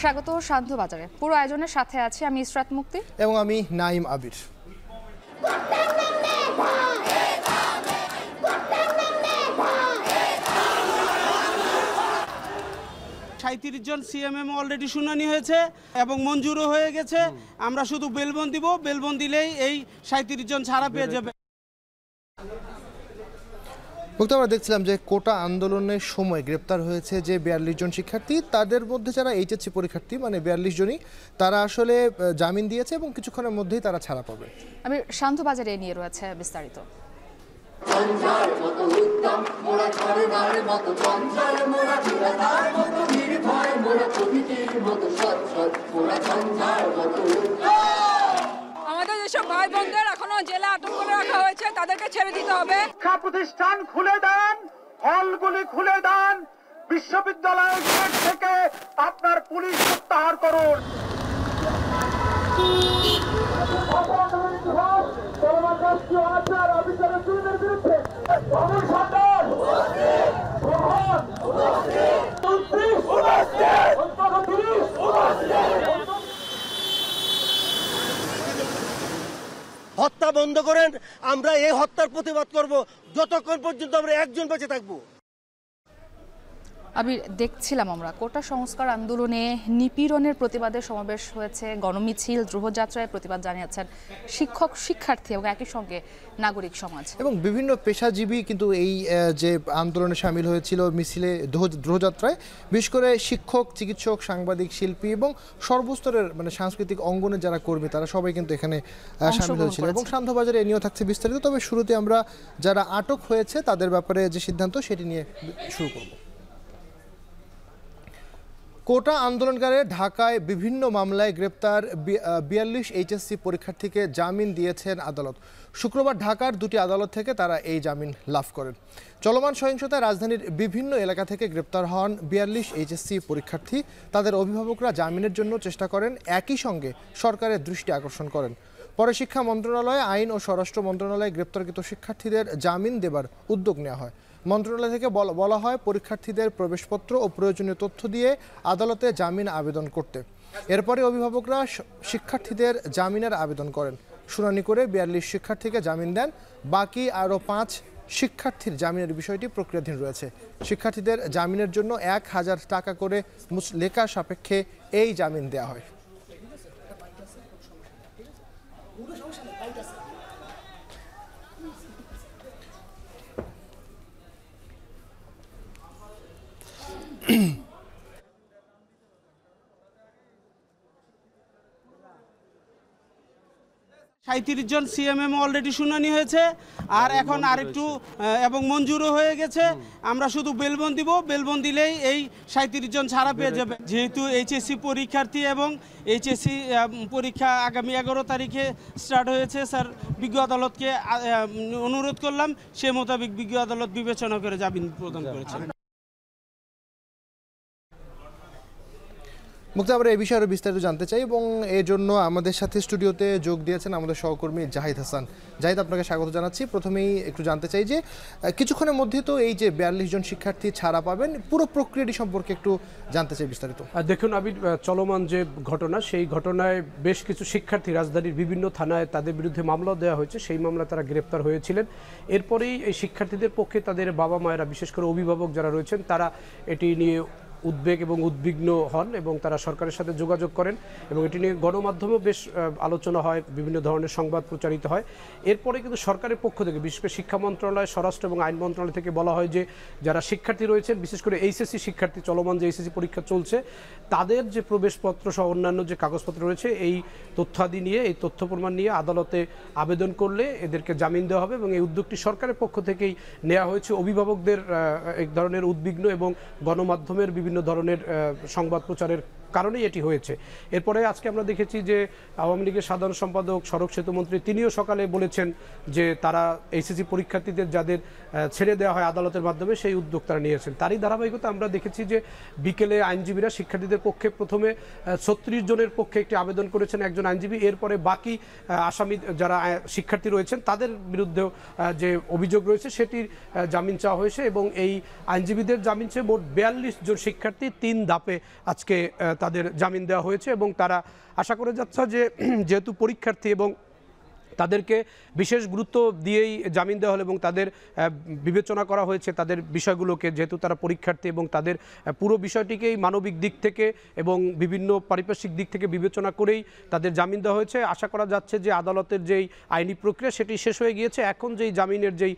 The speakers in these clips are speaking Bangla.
স্বাগত শান্ত বাজারে। পুরো আয়োজনের সাথে আছি আমি ইসরাত মুক্তি এবং আমি নাইম আবির। ৩৭ জন সিএমএম অলরেডি শুনানি হয়েছে এবং মঞ্জুরও হয়ে গেছে। আমরা শুধু বেলবন দিব, বেলবন দিলেই এই ৩৭ জন ছাড়া পেয়ে যাবে। আমরা দেখছিলাম যে কোটা আন্দোলনের সময় গ্রেপ্তার হয়েছে যে ৪২ জন শিক্ষার্থী, তাদের মধ্যে যারা এইচএসসি পরীক্ষার্থী মানে ৪২ জনই তারা আসলে জামিন দিয়েছে এবং কিছুক্ষণের মধ্যেই তারা ছাড়া পাবে। আমি শান্ত বাজারে নিয়ে রয়েছে বিস্তারিত। আমাদের যেসব ভাই বোনদের এখনো জেলে আটক করে রাখা হয়েছে তাদেরকে ছেড়ে দিতে হবে। শিক্ষা প্রতিষ্ঠান খুলে দেন, হলগুলি খুলে দেন, বিশ্ববিদ্যালয়ের গেট থেকে আপনার পুলিশ প্রত্যাহার করুন। হত্যা বন্ধ করেন, আমরা এই হত্যার প্রতিবাদ করব যতক্ষণ পর্যন্ত আমরা একজন বেঁচে থাকবো। আমি দেখছিলাম আমরা কোটা সংস্কার আন্দোলনে নিপীড়নের প্রতিবাদে সমাবেশ হয়েছে, গণমিছিল, ধ্রুবযাত্রায় প্রতিবাদ জানিয়েছেন শিক্ষক, শিক্ষার্থী এবং একই সঙ্গে নাগরিক সমাজ এবং বিভিন্ন পেশাজীবী কিন্তু এই যে আন্দোলনে সামিল হয়েছিল মিছিলে, ধ্রুবযাত্রায় বিশেষ করে শিক্ষক, চিকিৎসক, সাংবাদিক, শিল্পী এবং সর্বস্তরের মানে সাংস্কৃতিক অঙ্গনে যারা কর্মী তারা সবাই কিন্তু এখানে সামিল হয়েছিল। এবং শান্তবাজারে এ নিয়েও থাকছে বিস্তারিত। তবে শুরুতে আমরা যারা আটক হয়েছে তাদের ব্যাপারে যে সিদ্ধান্ত সেটি নিয়ে শুরু করব। কোটা আন্দোলনকারী ঢাকায় বিভিন্ন মামলায় গ্রেপ্তার ৪২ এইচএসসি পরীক্ষার্থীকে জামিন দিয়েছেন আদালত। শুক্রবার ঢাকার দুটি আদালত থেকে তারা এই জামিন লাভ করেন। চলমান সহিংসতায় রাজধানীর বিভিন্ন এলাকা থেকে গ্রেপ্তার হন ৪২ এইচএসসি পরীক্ষার্থী। তাদের অভিভাবকরা জামিনের জন্য চেষ্টা করেন, একই সঙ্গে সরকারের দৃষ্টি আকর্ষণ করেন। পরে শিক্ষা মন্ত্রণালয়, আইন ও স্বরাষ্ট্র মন্ত্রণালয়ে গ্রেপ্তারকৃত শিক্ষার্থীদের জামিন দেবার উদ্যোগ নেওয়া হয়। মন্ত্রণালয় থেকে বলা হয় পরীক্ষার্থীদের প্রবেশপত্র ও প্রয়োজনীয় তথ্য দিয়ে আদালতে জামিন আবেদন করতে। এরপরে অভিভাবকরা শিক্ষার্থীদের জামিনের আবেদন করেন। শুনানি করে ৪২ শিক্ষার্থীকে জামিন দেন। বাকি আরও ৫ শিক্ষার্থীর জামিনের বিষয়টি প্রক্রিয়াধীন রয়েছে। শিক্ষার্থীদের জামিনের জন্য ১,০০০ টাকা করে লেখা সাপেক্ষে এই জামিন দেওয়া হয়। সাঁত্রিশ জন সিএমএম অলরেডি শুনানি হয়েছে আর এখন আরেকটু এবং মঞ্জুরও হয়ে গেছে। আমরা শুধু বেলবন দিব, বেলবন দিলেই এই 37 জন ছাড়া পেয়ে যাবে। যেহেতু এইচএসসি পরীক্ষার্থী এবং এইচএসসি পরীক্ষা আগামী 11 তারিখে স্টার্ট হয়েছে, স্যার বিজ্ঞ আদালতকে অনুরোধ করলাম, সে মোতাবেক বিজ্ঞ আদালত বিবেচনা করে জামিন প্রদান করেছেন। মুক্তা, আমরা এই বিষয়ে আরও বিস্তারিত জানতে চাই এবং এর জন্য আমাদের সাথে স্টুডিওতে যোগ দিয়েছেন আমাদের সহকর্মী জাহিদ হাসান। জাহিদ, আপনাকে স্বাগত জানাচ্ছি। প্রথমেই একটু জানতে চাই যে কিছুক্ষণের মধ্যে তো এই যে ৪২ জন শিক্ষার্থী ছাড়া পাবেন, পুরো প্রক্রিয়াটি সম্পর্কে একটু জানতে চাই বিস্তারিত। দেখুন আবির, চলমান যে ঘটনা, সেই ঘটনায় বেশ কিছু শিক্ষার্থী রাজধানীর বিভিন্ন থানায় তাদের বিরুদ্ধে মামলা দেওয়া হয়েছে। সেই মামলা তারা গ্রেপ্তার হয়েছিলেন। এরপরেই এই শিক্ষার্থীদের পক্ষে তাদের বাবা মায়েরা, বিশেষ করে অভিভাবক যারা রয়েছেন, তারা এটি নিয়ে উদ্বেগ এবং উদ্বিগ্ন হন এবং তারা সরকারের সাথে যোগাযোগ করেন এবং এটি নিয়ে গণমাধ্যমেও বেশ আলোচনা হয়, বিভিন্ন ধরনের সংবাদ প্রচারিত হয়। এরপরে কিন্তু সরকারের পক্ষ থেকে, বিশেষ করে শিক্ষা মন্ত্রণালয়, স্বরাষ্ট্র এবং আইন মন্ত্রণালয় থেকে বলা হয় যে যারা শিক্ষার্থী রয়েছেন, বিশেষ করে এইচএসসি শিক্ষার্থী, চলমান যে এইচএসসি পরীক্ষা চলছে, তাদের যে প্রবেশপত্র সহ অন্যান্য যে কাগজপত্র রয়েছে, এই তথ্যাদি নিয়ে, এই তথ্য প্রমাণ নিয়ে আদালতে আবেদন করলে এদেরকে জামিন দেওয়া হবে এবং এই উদ্যোগটি সরকারের পক্ষ থেকেই নেওয়া হয়েছে। অভিভাবকদের এক ধরনের উদ্বিগ্ন এবং গণমাধ্যমের বিভিন্ন ধরনের সংবাদ প্রচারের কারণেই এটি হয়েছে। এরপরে আজকে আমরা দেখেছি যে আওয়ামী লীগের সাধারণ সম্পাদক, সড়ক সেতু মন্ত্রী, তিনিও সকালে বলেছেন যে তারা এইচএসসি পরীক্ষার্থীদের যাদের ছেড়ে দেওয়া হয় আদালতের মাধ্যমে, সেই উদ্যোগ তারা নিয়েছেন। তারই ধারাবাহিকতা আমরা দেখেছি যে বিকেলে আইনজীবীরা শিক্ষার্থীদের পক্ষে প্রথমে 36 জনের পক্ষে একটি আবেদন করেছেন একজন আইনজীবী। এরপরে বাকি আসামি যারা শিক্ষার্থী রয়েছেন তাদের বিরুদ্ধেও যে অভিযোগ রয়েছে সেটির জামিন চাওয়া হয়েছে এবং এই আইনজীবীদের জামিন চেয়ে মোট 42 জন শিক্ষার্থী 3 ধাপে আজকে তাদের জামিন দেওয়া হয়েছে এবং তারা আশা করে যাচ্ছে যে যেহেতু পরীক্ষার্থী এবং তাদেরকে বিশেষ গুরুত্ব দিয়েই জামিন দেওয়া হলো এবং তাদের বিবেচনা করা হয়েছে তাদের বিষয়গুলোকে, যেহেতু তারা পরীক্ষার্থী এবং তাদের পুরো বিষয়টিকেই মানবিক দিক থেকে এবং বিভিন্ন পারিপার্শ্বিক দিক থেকে বিবেচনা করেই তাদের জামিন দেওয়া হয়েছে। আশা করা যাচ্ছে যে আদালতের যেই আইনি প্রক্রিয়া সেটি শেষ হয়ে গিয়েছে, এখন যেই জামিনের যেই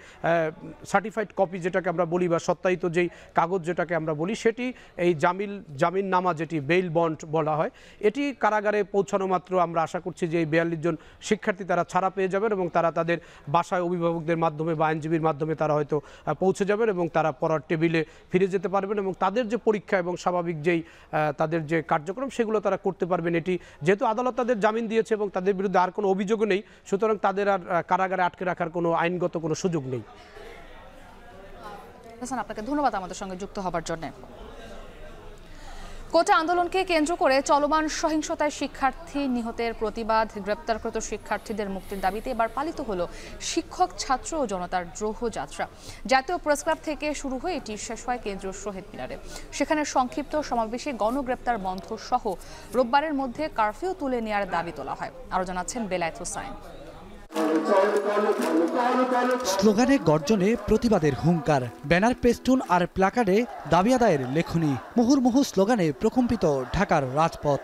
সার্টিফাইড কপি যেটাকে আমরা বলি বা সত্যায়িত যেই কাগজ যেটাকে আমরা বলি সেটি এই জামিননামা যেটি বেইল বন্ড বলা হয়, এটি কারাগারে পৌঁছানো মাত্র আমরা আশা করছি যে এই 42 জন শিক্ষার্থী তারা ছাড়া পেয়ে যাবেন এবং তারা তাদের বাসায় অভিভাবকদের মাধ্যমে বা আইনজীবীর মাধ্যমে তারা হয়তো পৌঁছে যাবেন এবং তারা পড়ার টেবিলে ফিরে যেতে পারবেন এবং তাদের যে পরীক্ষা এবং স্বাভাবিক যেই তাদের যে কার্যক্রম সেগুলো তারা করতে পারবেন। এটি যেহেতু আদালত তাদের জামিন দিয়েছে এবং তাদের বিরুদ্ধে আর কোনো অভিযোগও নেই, সুতরাং তাদের আর কারাগারে আটকে রাখার কোনো আইনগত কোনো সুযোগ নেই। আপনাকে ধন্যবাদ আমাদের সঙ্গে যুক্ত হবার জন্য। কোটা আন্দোলনকে কেন্দ্র করে চলমান সহিংসতায় শিক্ষার্থী নিহতের প্রতিবাদ, গ্রেপ্তারকৃত শিক্ষার্থীদের মুক্তির দাবিতে এবার পালিত হলো শিক্ষক, ছাত্র ও জনতার দ্রোহ যাত্রা। জাতীয় প্রেসক্লাব থেকে শুরু হয়ে এটি শেষ হয় কেন্দ্রীয় শহীদ মিনারে। সেখানে সংক্ষিপ্ত সমাবেশে গণগ্রেপ্তার বন্ধ সহ রোববারের মধ্যে কারফিউ তুলে নেওয়ার দাবি তোলা হয়। আরও জানাচ্ছেন বেলায়েত হোসাইন। স্লোগানে গর্জনে প্রতিবাদের হুঙ্কার, ব্যানার, পেস্টুন আর প্লাকার্ডে দাবি আদায়ের লেখনী, মুহুর্মুহু স্লোগানে প্রকম্পিত ঢাকার রাজপথ।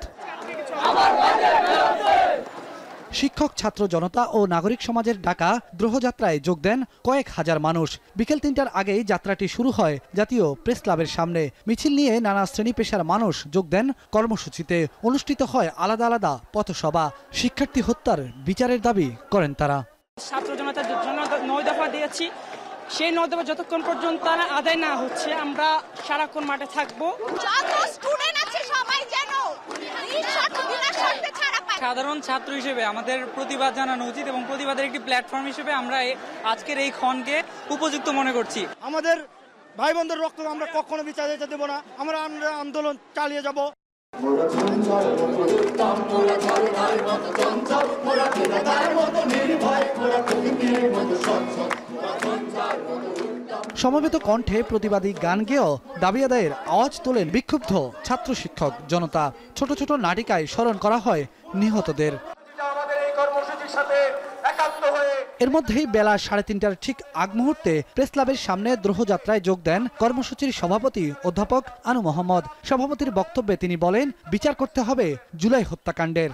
শিক্ষক, ছাত্র, জনতা ও নাগরিক সমাজের ডাকা দ্রোহযাত্রায় যোগ দেন কয়েক হাজার মানুষ। বিকেল 3টার আগেই যাত্রাটি শুরু হয় জাতীয় প্রেস ক্লাবের সামনে। মিছিল নিয়ে নানা শ্রেণী পেশার মানুষ যোগ দেন কর্মসূচিতে। অনুষ্ঠিত হয় আলাদা আলাদা পথসভা। শিক্ষার্থী হত্যার বিচারের দাবি করেন তারা। ছাত্র জনতার জন্য 9 দফা দিয়েছি, সেই 9 দফা যতক্ষণ পর্যন্ত আদায় না হচ্ছে আমরা সারাক্ষণ মাঠে থাকবো। সাধারণ ছাত্র হিসেবে আমাদের প্রতিবাদ জানানো উচিত এবং প্রতিবাদের একটি প্ল্যাটফর্ম হিসেবে আমরা আজকের এই ক্ষণকে উপযুক্ত মনে করছি। আমাদের ভাই বোনদের রক্ত আমরা কখনো বিচার দিতে দেব না, আমরা আন্দোলন চালিয়ে যাব। সমবেত কণ্ঠে প্রতিবাদী গান গেয়েও দাবি আদায়ের আওয়াজ তোলেন বিক্ষুব্ধ ছাত্র, শিক্ষক, জনতা। ছোট ছোট নাটিকায় স্মরণ করা হয় নিহতদের। এর মধ্যেই বেলা 3:30টার ঠিক আগ মুহূর্তে প্রেস ক্লাবের সামনে দ্রোহযাত্রায় যোগ দেন কর্মসূচির সভাপতি অধ্যাপক আনু মোহাম্মদ। সভাপতির বক্তব্যে তিনি বলেন, বিচার করতে হবে জুলাই হত্যাকাণ্ডের।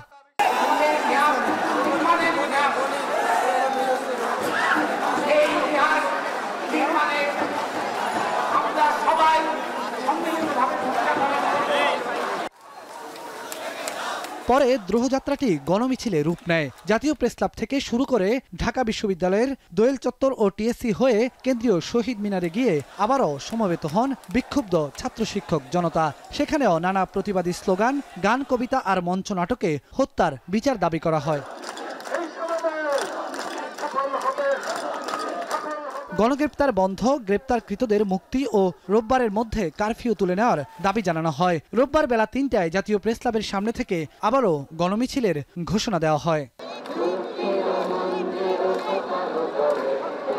পরে দ্রোহযাত্রাটি গণমিছিলে রূপ নেয়। জাতীয় প্রেসক্লাব থেকে শুরু করে ঢাকা বিশ্ববিদ্যালয়ের দোয়েল চত্বর ও টিএসসি হয়ে কেন্দ্রীয় শহীদ মিনারে গিয়ে আবারও সমবেত হন বিক্ষুব্ধ ছাত্র, শিক্ষক, জনতা। সেখানেও নানা প্রতিবাদী স্লোগান, গান, কবিতা আর মঞ্চ নাটকে হত্যার বিচার দাবি করা হয়। গণগ্রেপ্তার বন্ধ, গ্রেপ্তারকৃতদের মুক্তি ও রোববারের মধ্যে কারফিউ তুলে নেওয়ার দাবি জানানো হয়। রোববার বেলা 3টায় জাতীয় প্রেস ক্লাবের সামনে থেকে আবারও গণমিছিলের ঘোষণা দেওয়া হয়।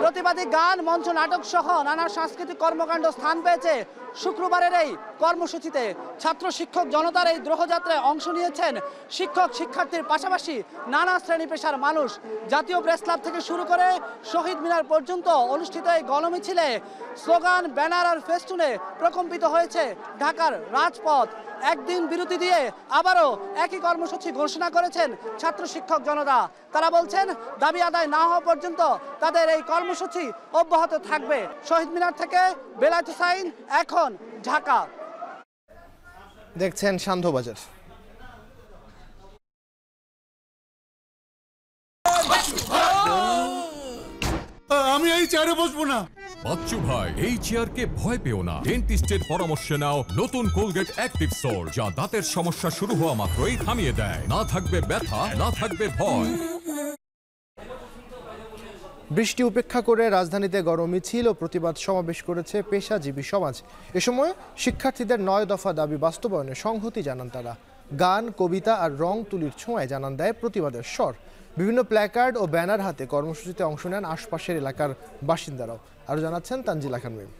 প্রতিবাদী গান, মঞ্চ নাটক সহ নানা সাংস্কৃতিক কর্মকাণ্ড স্থান পেয়েছে শুক্রবারের এই কর্মসূচিতে। ছাত্র, শিক্ষক, জনতার এই দ্রোহযাত্রায় অংশ নিয়েছেন শিক্ষক, শিক্ষার্থীর পাশাপাশি নানা শ্রেণী পেশার মানুষ। জাতীয় প্রেস ক্লাব থেকে শুরু করে শহীদ মিনার পর্যন্ত অনুষ্ঠিত এই গণমিছিলে স্লোগান, ব্যানার আর ফেস্টুনে প্রকম্পিত হয়েছে ঢাকার রাজপথ। একদিন বিরতি দিয়ে আবারও একই কর্মসূচি ঘোষণা করেছেন ছাত্র, শিক্ষক, জনতা। তারা বলছেন, দাবি আদায় না হওয়া পর্যন্ত তাদের এই কর্মসূচি অব্যাহত থাকবে। শহীদ মিনার থেকে বেলায়েত হোসাইন, এখন ঢাকা। দেখছেন সান্ধ্যবাজার। আমি এই চেয়ারে বসবো না। বাচ্চু ভাই, এই চেয়ারকে ভয় পেও না। ডেন্টিস্টের পরামর্শ নাও নতুন কোলগেট অ্যাক্টিভ সোল, যা দাঁতের সমস্যা শুরু হওয়া মাত্রই থামিয়ে দেয়। না থাকবে ব্যথা, না থাকবে ভয়। বৃষ্টি উপেক্ষা করে রাজধানীতে গণ মিছিল ও প্রতিবাদ সমাবেশ করেছে পেশাজীবী সমাজ। এ সময় শিক্ষার্থীদের 9 দফা দাবি বাস্তবায়নে সংহতি জানান তারা। গান, কবিতা আর রং তুলির ছোঁয়ায় জানান দেয় প্রতিবাদের স্বর। বিভিন্ন প্ল্যাকার্ড ও ব্যানার হাতে কর্মসূচিতে অংশ নেন আশপাশের এলাকার বাসিন্দারাও। আরও জানাচ্ছেন তানজিলা খান মিম।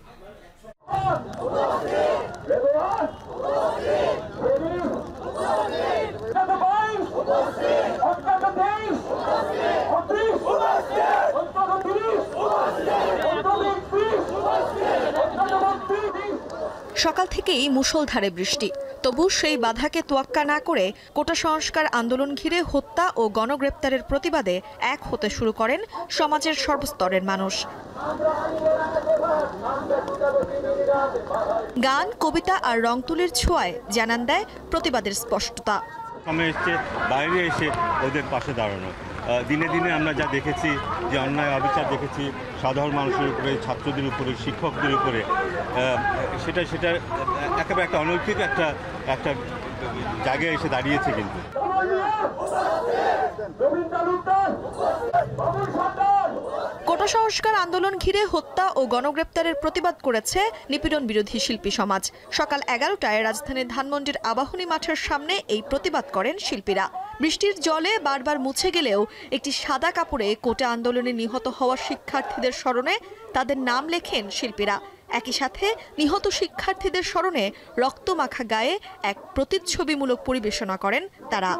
সকাল থেকেই মুষলধারে বৃষ্টি, তবু সেই বাধাকে তোয়াক্কা না করে কোটা সংস্কার আন্দোলন ঘিরে হত্যা ও গণগ্রেপ্তারের প্রতিবাদে এক হতে শুরু করেন সমাজের সর্বস্তরের মানুষ। গান, কবিতা আর রং তুলির ছোঁয়ায় জানান দেয় প্রতিবাদের স্পষ্টতা। বাইরে এসে ওদের পাশে দাঁড়ানো, দিনে দিনে আমরা যা দেখেছি, যে অন্যায় অবিচার দেখেছি সাধারণ মানুষের উপরে, ছাত্রদের উপরে, শিক্ষকদের উপরে, সেটা একেবারে একটা অনৈতিক একটা জায়গায় এসে দাঁড়িয়েছে। কিন্তু কোটা সংস্কার আন্দোলন ঘিরে হত্যা ও গণগ্রেপ্তারের প্রতিবাদ করেছে নিপীড়ন বিরোধী শিল্পী সমাজ। সকাল 11টায় রাজধানীর ধানমন্ডির আবাহনী মাঠের সামনে এই প্রতিবাদ করেন শিল্পীরা। বৃষ্টির জলে বারবার মুছে গেলেও একটি সাদা কাপড়ে কোটা আন্দোলনে নিহত হওয়া শিক্ষার্থীদের স্মরণে তাদের নাম লেখেন শিল্পীরা। একই সাথে নিহত শিক্ষার্থীদের স্মরণে রক্তমাখা গায়ে এক প্রতিচ্ছবিমূলক পরিবেশনা করেন তারা।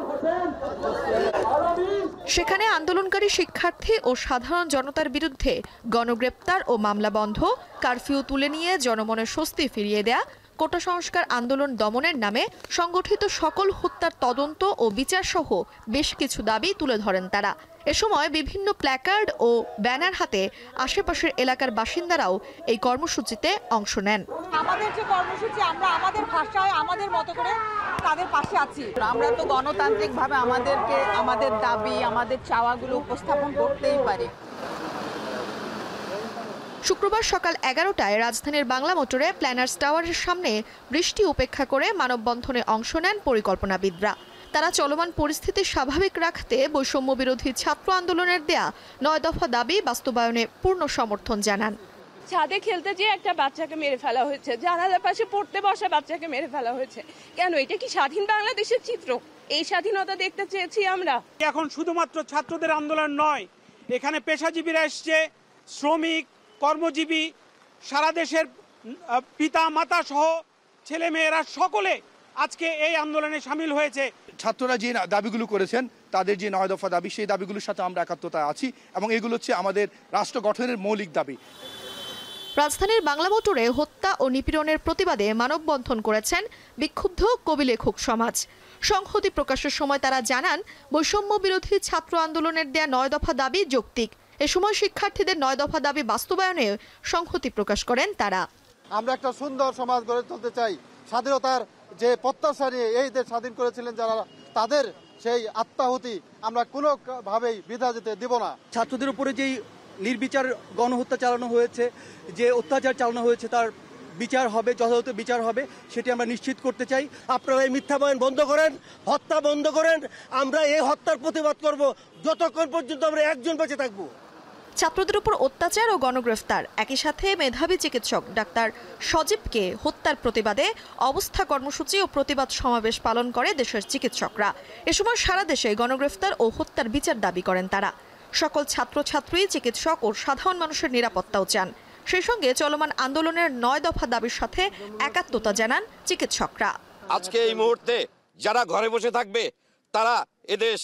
সেখানে আন্দোলনকারী শিক্ষার্থী ও সাধারণ জনতার বিরুদ্ধে গণগ্রেপ্তার ও মামলা বন্ধ, কারফিউ তুলে নিয়ে জনমনে স্বস্তি ফিরিয়ে দেয়া, কোটা সংস্কার আন্দোলন দমনের নামে সংগঠিত সকল হত্যার তদন্ত ও বিচার সহ বেশ কিছু দাবি তুলে ধরেন তারা। এ সময় বিভিন্ন প্ল্যাকার্ড ও ব্যানার হাতে আশেপাশের এলাকার বাসিন্দারাও এই কর্মসূচিতে অংশ নেন। আমাদের যে কর্মসূচি, আমরা আমাদের ভাষায় আমাদের মতো করে তাদের পাশে আছি। আমরা তো গণতান্ত্রিকভাবে আমাদের দাবি, আমাদের চাওয়াগুলো উপস্থাপন করতেই পারি। শুক্রবার সকাল 11টায় রাজধানীর বাংলা মোটরে প্ল্যানার্স টাওয়ারের সামনে বৃষ্টি উপেক্ষা করে মানববন্ধনে অংশ নেন পরিকল্পনাবিদরা। তারা চলমান পরিস্থিতি স্বাভাবিক রাখতে বৈষম্য বিরোধী ছাত্র আন্দোলনের দেয়া 9 দফা দাবি বাস্তবায়নে পূর্ণ সমর্থন জানান। ছাদে খেলতে যেয়ে একটা বাচ্চাকে মেরে ফেলা হয়েছে, জানালার পাশে পড়তে বসা বাচ্চাকে মেরে ফেলা হয়েছে। কেন? এটা কি স্বাধীন বাংলাদেশের চিত্র? এই স্বাধীনতা দেখতে চেয়েছি আমরা। এখন শুধুমাত্র ছাত্রদের আন্দোলন নয়, এখানে পেশাজীবীরা এসছে, শ্রমিক, কর্মজীবী, সারা দেশের পিতা মাতা সহ ছেলে মেয়েরা সকলে আজকে এই আন্দোলনে সামিল হয়েছে। ছাত্ররা যে দাবিগুলো করেছেন, তাদের যে 9 দফা দাবি, সেই দাবিগুলোর সাথে আমরা একাত্মতায় আছি এবং এগুলো হচ্ছে আমাদের রাষ্ট্র গঠনের মৌলিক দাবি। রাজধানীর বাংলা মোটরে হত্যা ও নিপীড়নের প্রতিবাদে মানববন্ধন করেছেন বিক্ষুব্ধ কবি লেখক সমাজ। সংহতি প্রকাশের সময় তারা জানান, বৈষম্য বিরোধী ছাত্র আন্দোলনের দেয়া 9 দফা দাবি যৌক্তিক। এ সময় শিক্ষার্থীদের 9 দফা দাবি বাস্তবায়নে সংহতি প্রকাশ করেন তারা। আমরা একটা সুন্দর সমাজ গড়ে তুলতে চাই। স্বাধীনতার যে প্রত্যাশা নিয়ে এই দেশ স্বাধীন করেছিলেন যারা, তাদের সেই আত্মাহুতি আমরা কোনোভাবেই বৃথা যেতে দেব না। ছাত্রদের উপরে যেই নির্বিচার গণহত্যা চালানো হয়েছে, যে অত্যাচার চালানো হয়েছে, তার বিচার হবে, যথাযথ বিচার হবে, সেটি আমরা নিশ্চিত করতে চাই। আপনারা এই মিথ্যা বয়ান বন্ধ করেন, হত্যা বন্ধ করেন। আমরা এই হত্যার প্রতিবাদ করব যতক্ষণ পর্যন্ত আমরা একজন বেঁচে থাকবো। ছাত্রদের উপর অত্যাচার ও গণগ্রেফতার, একই সাথে মেধাবী চিকিৎসক ডাক্তার সজীবকে হত্যার প্রতিবাদে অবস্থা কর্মসূচি ও প্রতিবাদ সমাবেশ পালন করে দেশের চিকিৎসকরা। এ সময় সারা দেশে গণগ্রেফতার ও হত্যার বিচার দাবি করেন তারা। সকল ছাত্রছাত্রী, চিকিৎসক ও সাধারণ মানুষের নিরাপত্তাও চান। সেই সঙ্গে চলমান আন্দোলনের 9 দফা দাবির সাথে একাত্মতা জানান চিকিৎসকরা। আজকে এই মুহূর্তে যারা ঘরে বসে থাকবে, তারা এদেশ,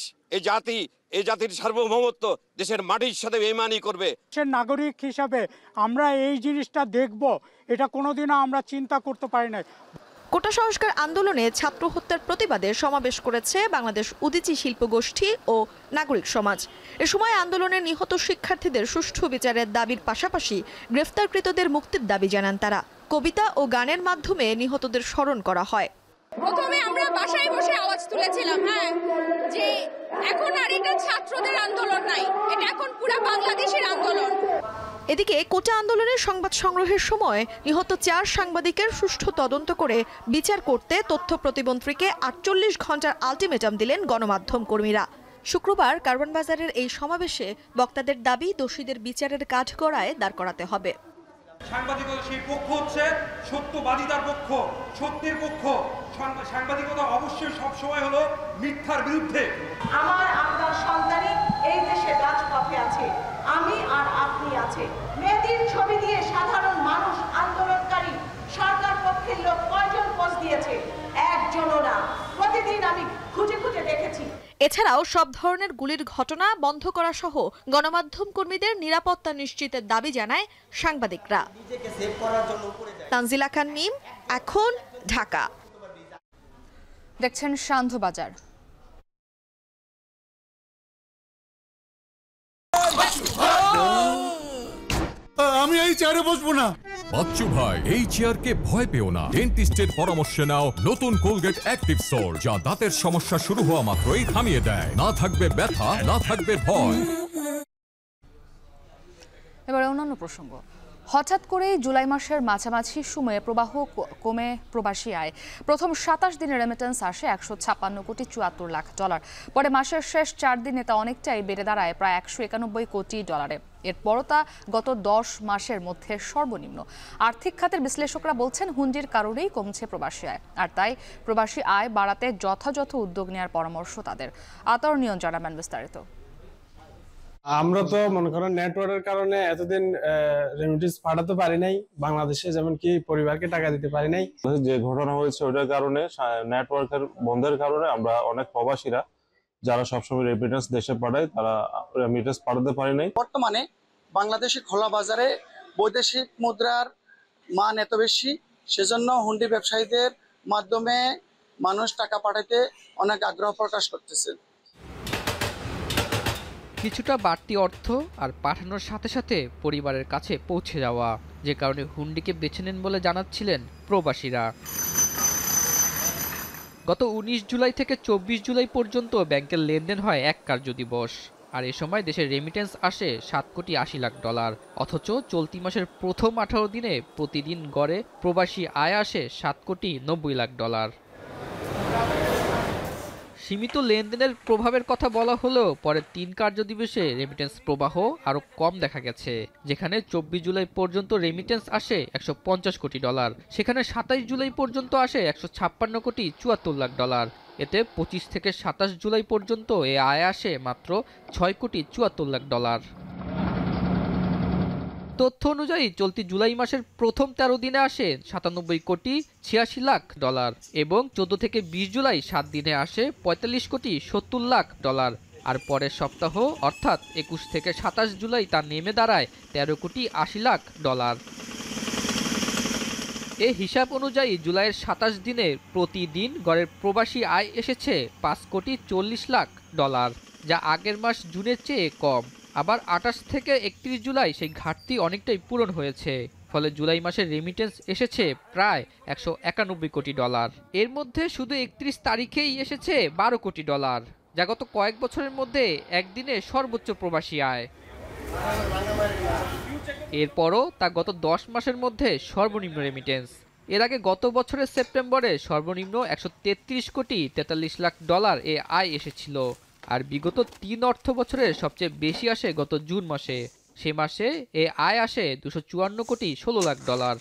এই জাতির সার্বভৌমত্ব দেশের মাটির সাথে বেইমানি করবে। দেশের নাগরিক হিসাবে আমরা এই জিনিসটা দেখব, এটা কোনোদিনও আমরা চিন্তা করতে পারি না। কোটা সংস্কার আন্দোলনে ছাত্র হত্যার প্রতিবাদে সমাবেশ করেছে বাংলাদেশ উদীচী শিল্প গোষ্ঠী ও নাগরিক সমাজ। এ সময় আন্দোলনে নিহত শিক্ষার্থীদের সুষ্ঠু বিচারের দাবির পাশাপাশি গ্রেফতারকৃতদের মুক্তির দাবি জানান তারা। কবিতা ও গানের মাধ্যমে নিহতদের স্মরণ করা হয়। প্রথমে আমরা বাসায় বসে আওয়াজ তুলেছিলাম, যে এখন আর এটা ছাত্রদের আন্দোলন নাই, এটা এখন পুরো বাংলাদেশের আন্দোলন। এদিকে কোটা আন্দোলনের সংবাদ সংগ্রহের সময় নিহত 4 সাংবাদিকের সুষ্ঠু তদন্ত করে বিচার করতে তথ্য প্রতিমন্ত্রীকে 48 ঘন্টার আলটিমেটাম দিলেন গণমাধ্যম কর্মীরা। শুক্রবার কারওয়ান বাজারের এই সমাবেশে বক্তাদের দাবি, দোষীদের বিচারের কাঠগড়ায় দাঁড় করাতে হবে। সাংবাদিকতা সেই পক্ষ হচ্ছে সত্যবাদিতার পক্ষ, সত্যের পক্ষ। সাংবাদিকতা অবশ্যই সবসময় হলো মিথ্যার বিরুদ্ধে। আপনার সন্তানই এই দেশে রাজপথে আছে, আমি আর আপনি আছে। মেয়েদের ছবি দিয়ে সাধারণ মানুষ, আন্দোলনকারী, সরকার পক্ষের লোক কয়জন পোস্ট দিয়েছে? একজনও না। প্রতিদিন আমি খুঁজে খুঁজে দেখেছি। এছাড়াও সব ধরনের গুলির ঘটনা বন্ধ করা সহ গণমাধ্যম কর্মীদের নিরাপত্তা নিশ্চিতের দাবি জানায় সাংবাদিকরা। তানজিলা খান মিম, এখন ঢাকা। দেখছেন সান্ধ্যবাজার। আমি এই চেয়ারে বসবো না। বাচ্চু ভাই, এই চেয়ারকে ভয় পেও না। ডেন্টিস্টের পরামর্শ নাও নতুন কোলগেট অ্যাক্টিভ সোল, যা দাঁতের সমস্যা শুরু হওয়া মাত্রই থামিয়ে দেয়। না থাকবে ব্যথা, না থাকবে ভয়। এবারে অন্যান্য প্রসঙ্গ। হঠাৎ করেই জুলাই মাসের মাঝামাঝি সময়ে প্রবাহ কমে প্রবাসী আয়। প্রথম 27 দিনের রেমিটেন্স আসে 156 কোটি 74 লাখ ডলার। পরে মাসের শেষ 4 দিনে তা অনেকটাই বেড়ে দাঁড়ায় প্রায় 191 কোটি ডলারে। এরপরও তা গত 10 মাসের মধ্যে সর্বনিম্ন। আর্থিক খাতের বিশ্লেষকরা বলছেন হুন্ডির কারণেই কমছে প্রবাসী আয়, আর তাই প্রবাসী আয় বাড়াতে যথাযথ উদ্যোগ নেওয়ার পরামর্শ তাদের। আতর নিয়ন জানাবেন বিস্তারিত। আমরা তো মনে করেন নেটওয়ার্কের কারণে এতদিন রেমিটেন্স পাঠাতে পারি নাই বাংলাদেশে, যেমন কি পরিবারকে টাকা দিতে পারি নাই। যে ঘটনা হয়েছে ওটার কারণে, নেটওয়ার্কের বন্ধের কারণে আমরা অনেক প্রবাসীরা যারা সবসময় রেমিটেন্স দেশে পাঠায় তারা রেমিটেন্স পাঠাতে পারি নাই। বর্তমানে বাংলাদেশে খোলা বাজারে বৈদেশিক মুদ্রার মান এত বেশি, সেজন্য হুন্ডি ব্যবসায়ীদের মাধ্যমে মানুষ টাকা পাঠাতে অনেক আগ্রহ প্রকাশ করতেছে। কিছুটা বাড়তি অর্থ আর পাঠানোর সাথে সাথে পরিবারের কাছে পৌঁছে যাওয়া, যে কারণে হুন্ডিকে বেছে নেন বলে জানাচ্ছিলেন প্রবাসীরা। গত 19 জুলাই থেকে 24 জুলাই পর্যন্ত ব্যাংকের লেনদেন হয় 1 কার্যদিবস, আর এ সময় দেশের রেমিটেন্স আসে 7 কোটি 80 লাখ ডলার। অথচ চলতি মাসের প্রথম 18 দিনে প্রতিদিন গড়ে প্রবাসী আয় আসে 7 কোটি 90 লাখ ডলার। সীমিত লেনদেনের প্রভাবের কথা বলা হলেও পরের 3 কার্যদিবসে রেমিটেন্স প্রবাহ আরও কম দেখা গেছে, যেখানে 24 জুলাই পর্যন্ত রেমিটেন্স আসে 150 কোটি ডলার, সেখানে 27 জুলাই পর্যন্ত আসে 156 কোটি 74 লাখ ডলার। এতে 25 থেকে 27 জুলাই পর্যন্ত এ আয় আসে মাত্র 6 কোটি 74 লাখ ডলার। তথ্য অনুযায়ী চলতি জুলাই মাসের প্রথম 13 দিনে আসে 97 কোটি 86 লাখ ডলার এবং 14 থেকে 20 জুলাই 7 দিনে আসে 45 কোটি 70 লাখ ডলার। আর পরের সপ্তাহ অর্থাৎ 21 থেকে 27 জুলাই তা নেমে দাঁড়ায় 13 কোটি 80 লাখ ডলার। এই হিসাব অনুযায়ী জুলাইয়ের 27 দিনে প্রতিদিন গড়ের প্রবাসী আয় এসেছে 5 কোটি 40 লাখ ডলার, যা আগের মাস জুনের চেয়ে কম। আবার 28 থেকে 31 জুলাই সেই ঘাটতি অনেকটাই পূরণ হয়েছে, ফলে জুলাই মাসের রেমিটেন্স এসেছে প্রায় 191 কোটি ডলার। এর মধ্যে শুধু 31 তারিখেই এসেছে 12 কোটি ডলার, যা গত কয়েক বছরের মধ্যে একদিনে সর্বোচ্চ প্রবাসী আয়। এরপরও তা গত 10 মাসের মধ্যে সর্বনিম্ন রেমিটেন্স। এর আগে গত বছরের সেপ্টেম্বরে সর্বনিম্ন 133 কোটি 43 লাখ ডলার এ আয় এসেছিল, আর বিগত 3 অর্থ বছরে সবচেয়ে বেশি আসে গত জুন মাসে। সে মাসে এ আয় আসে 254 কোটি 16 লাখ ডলার।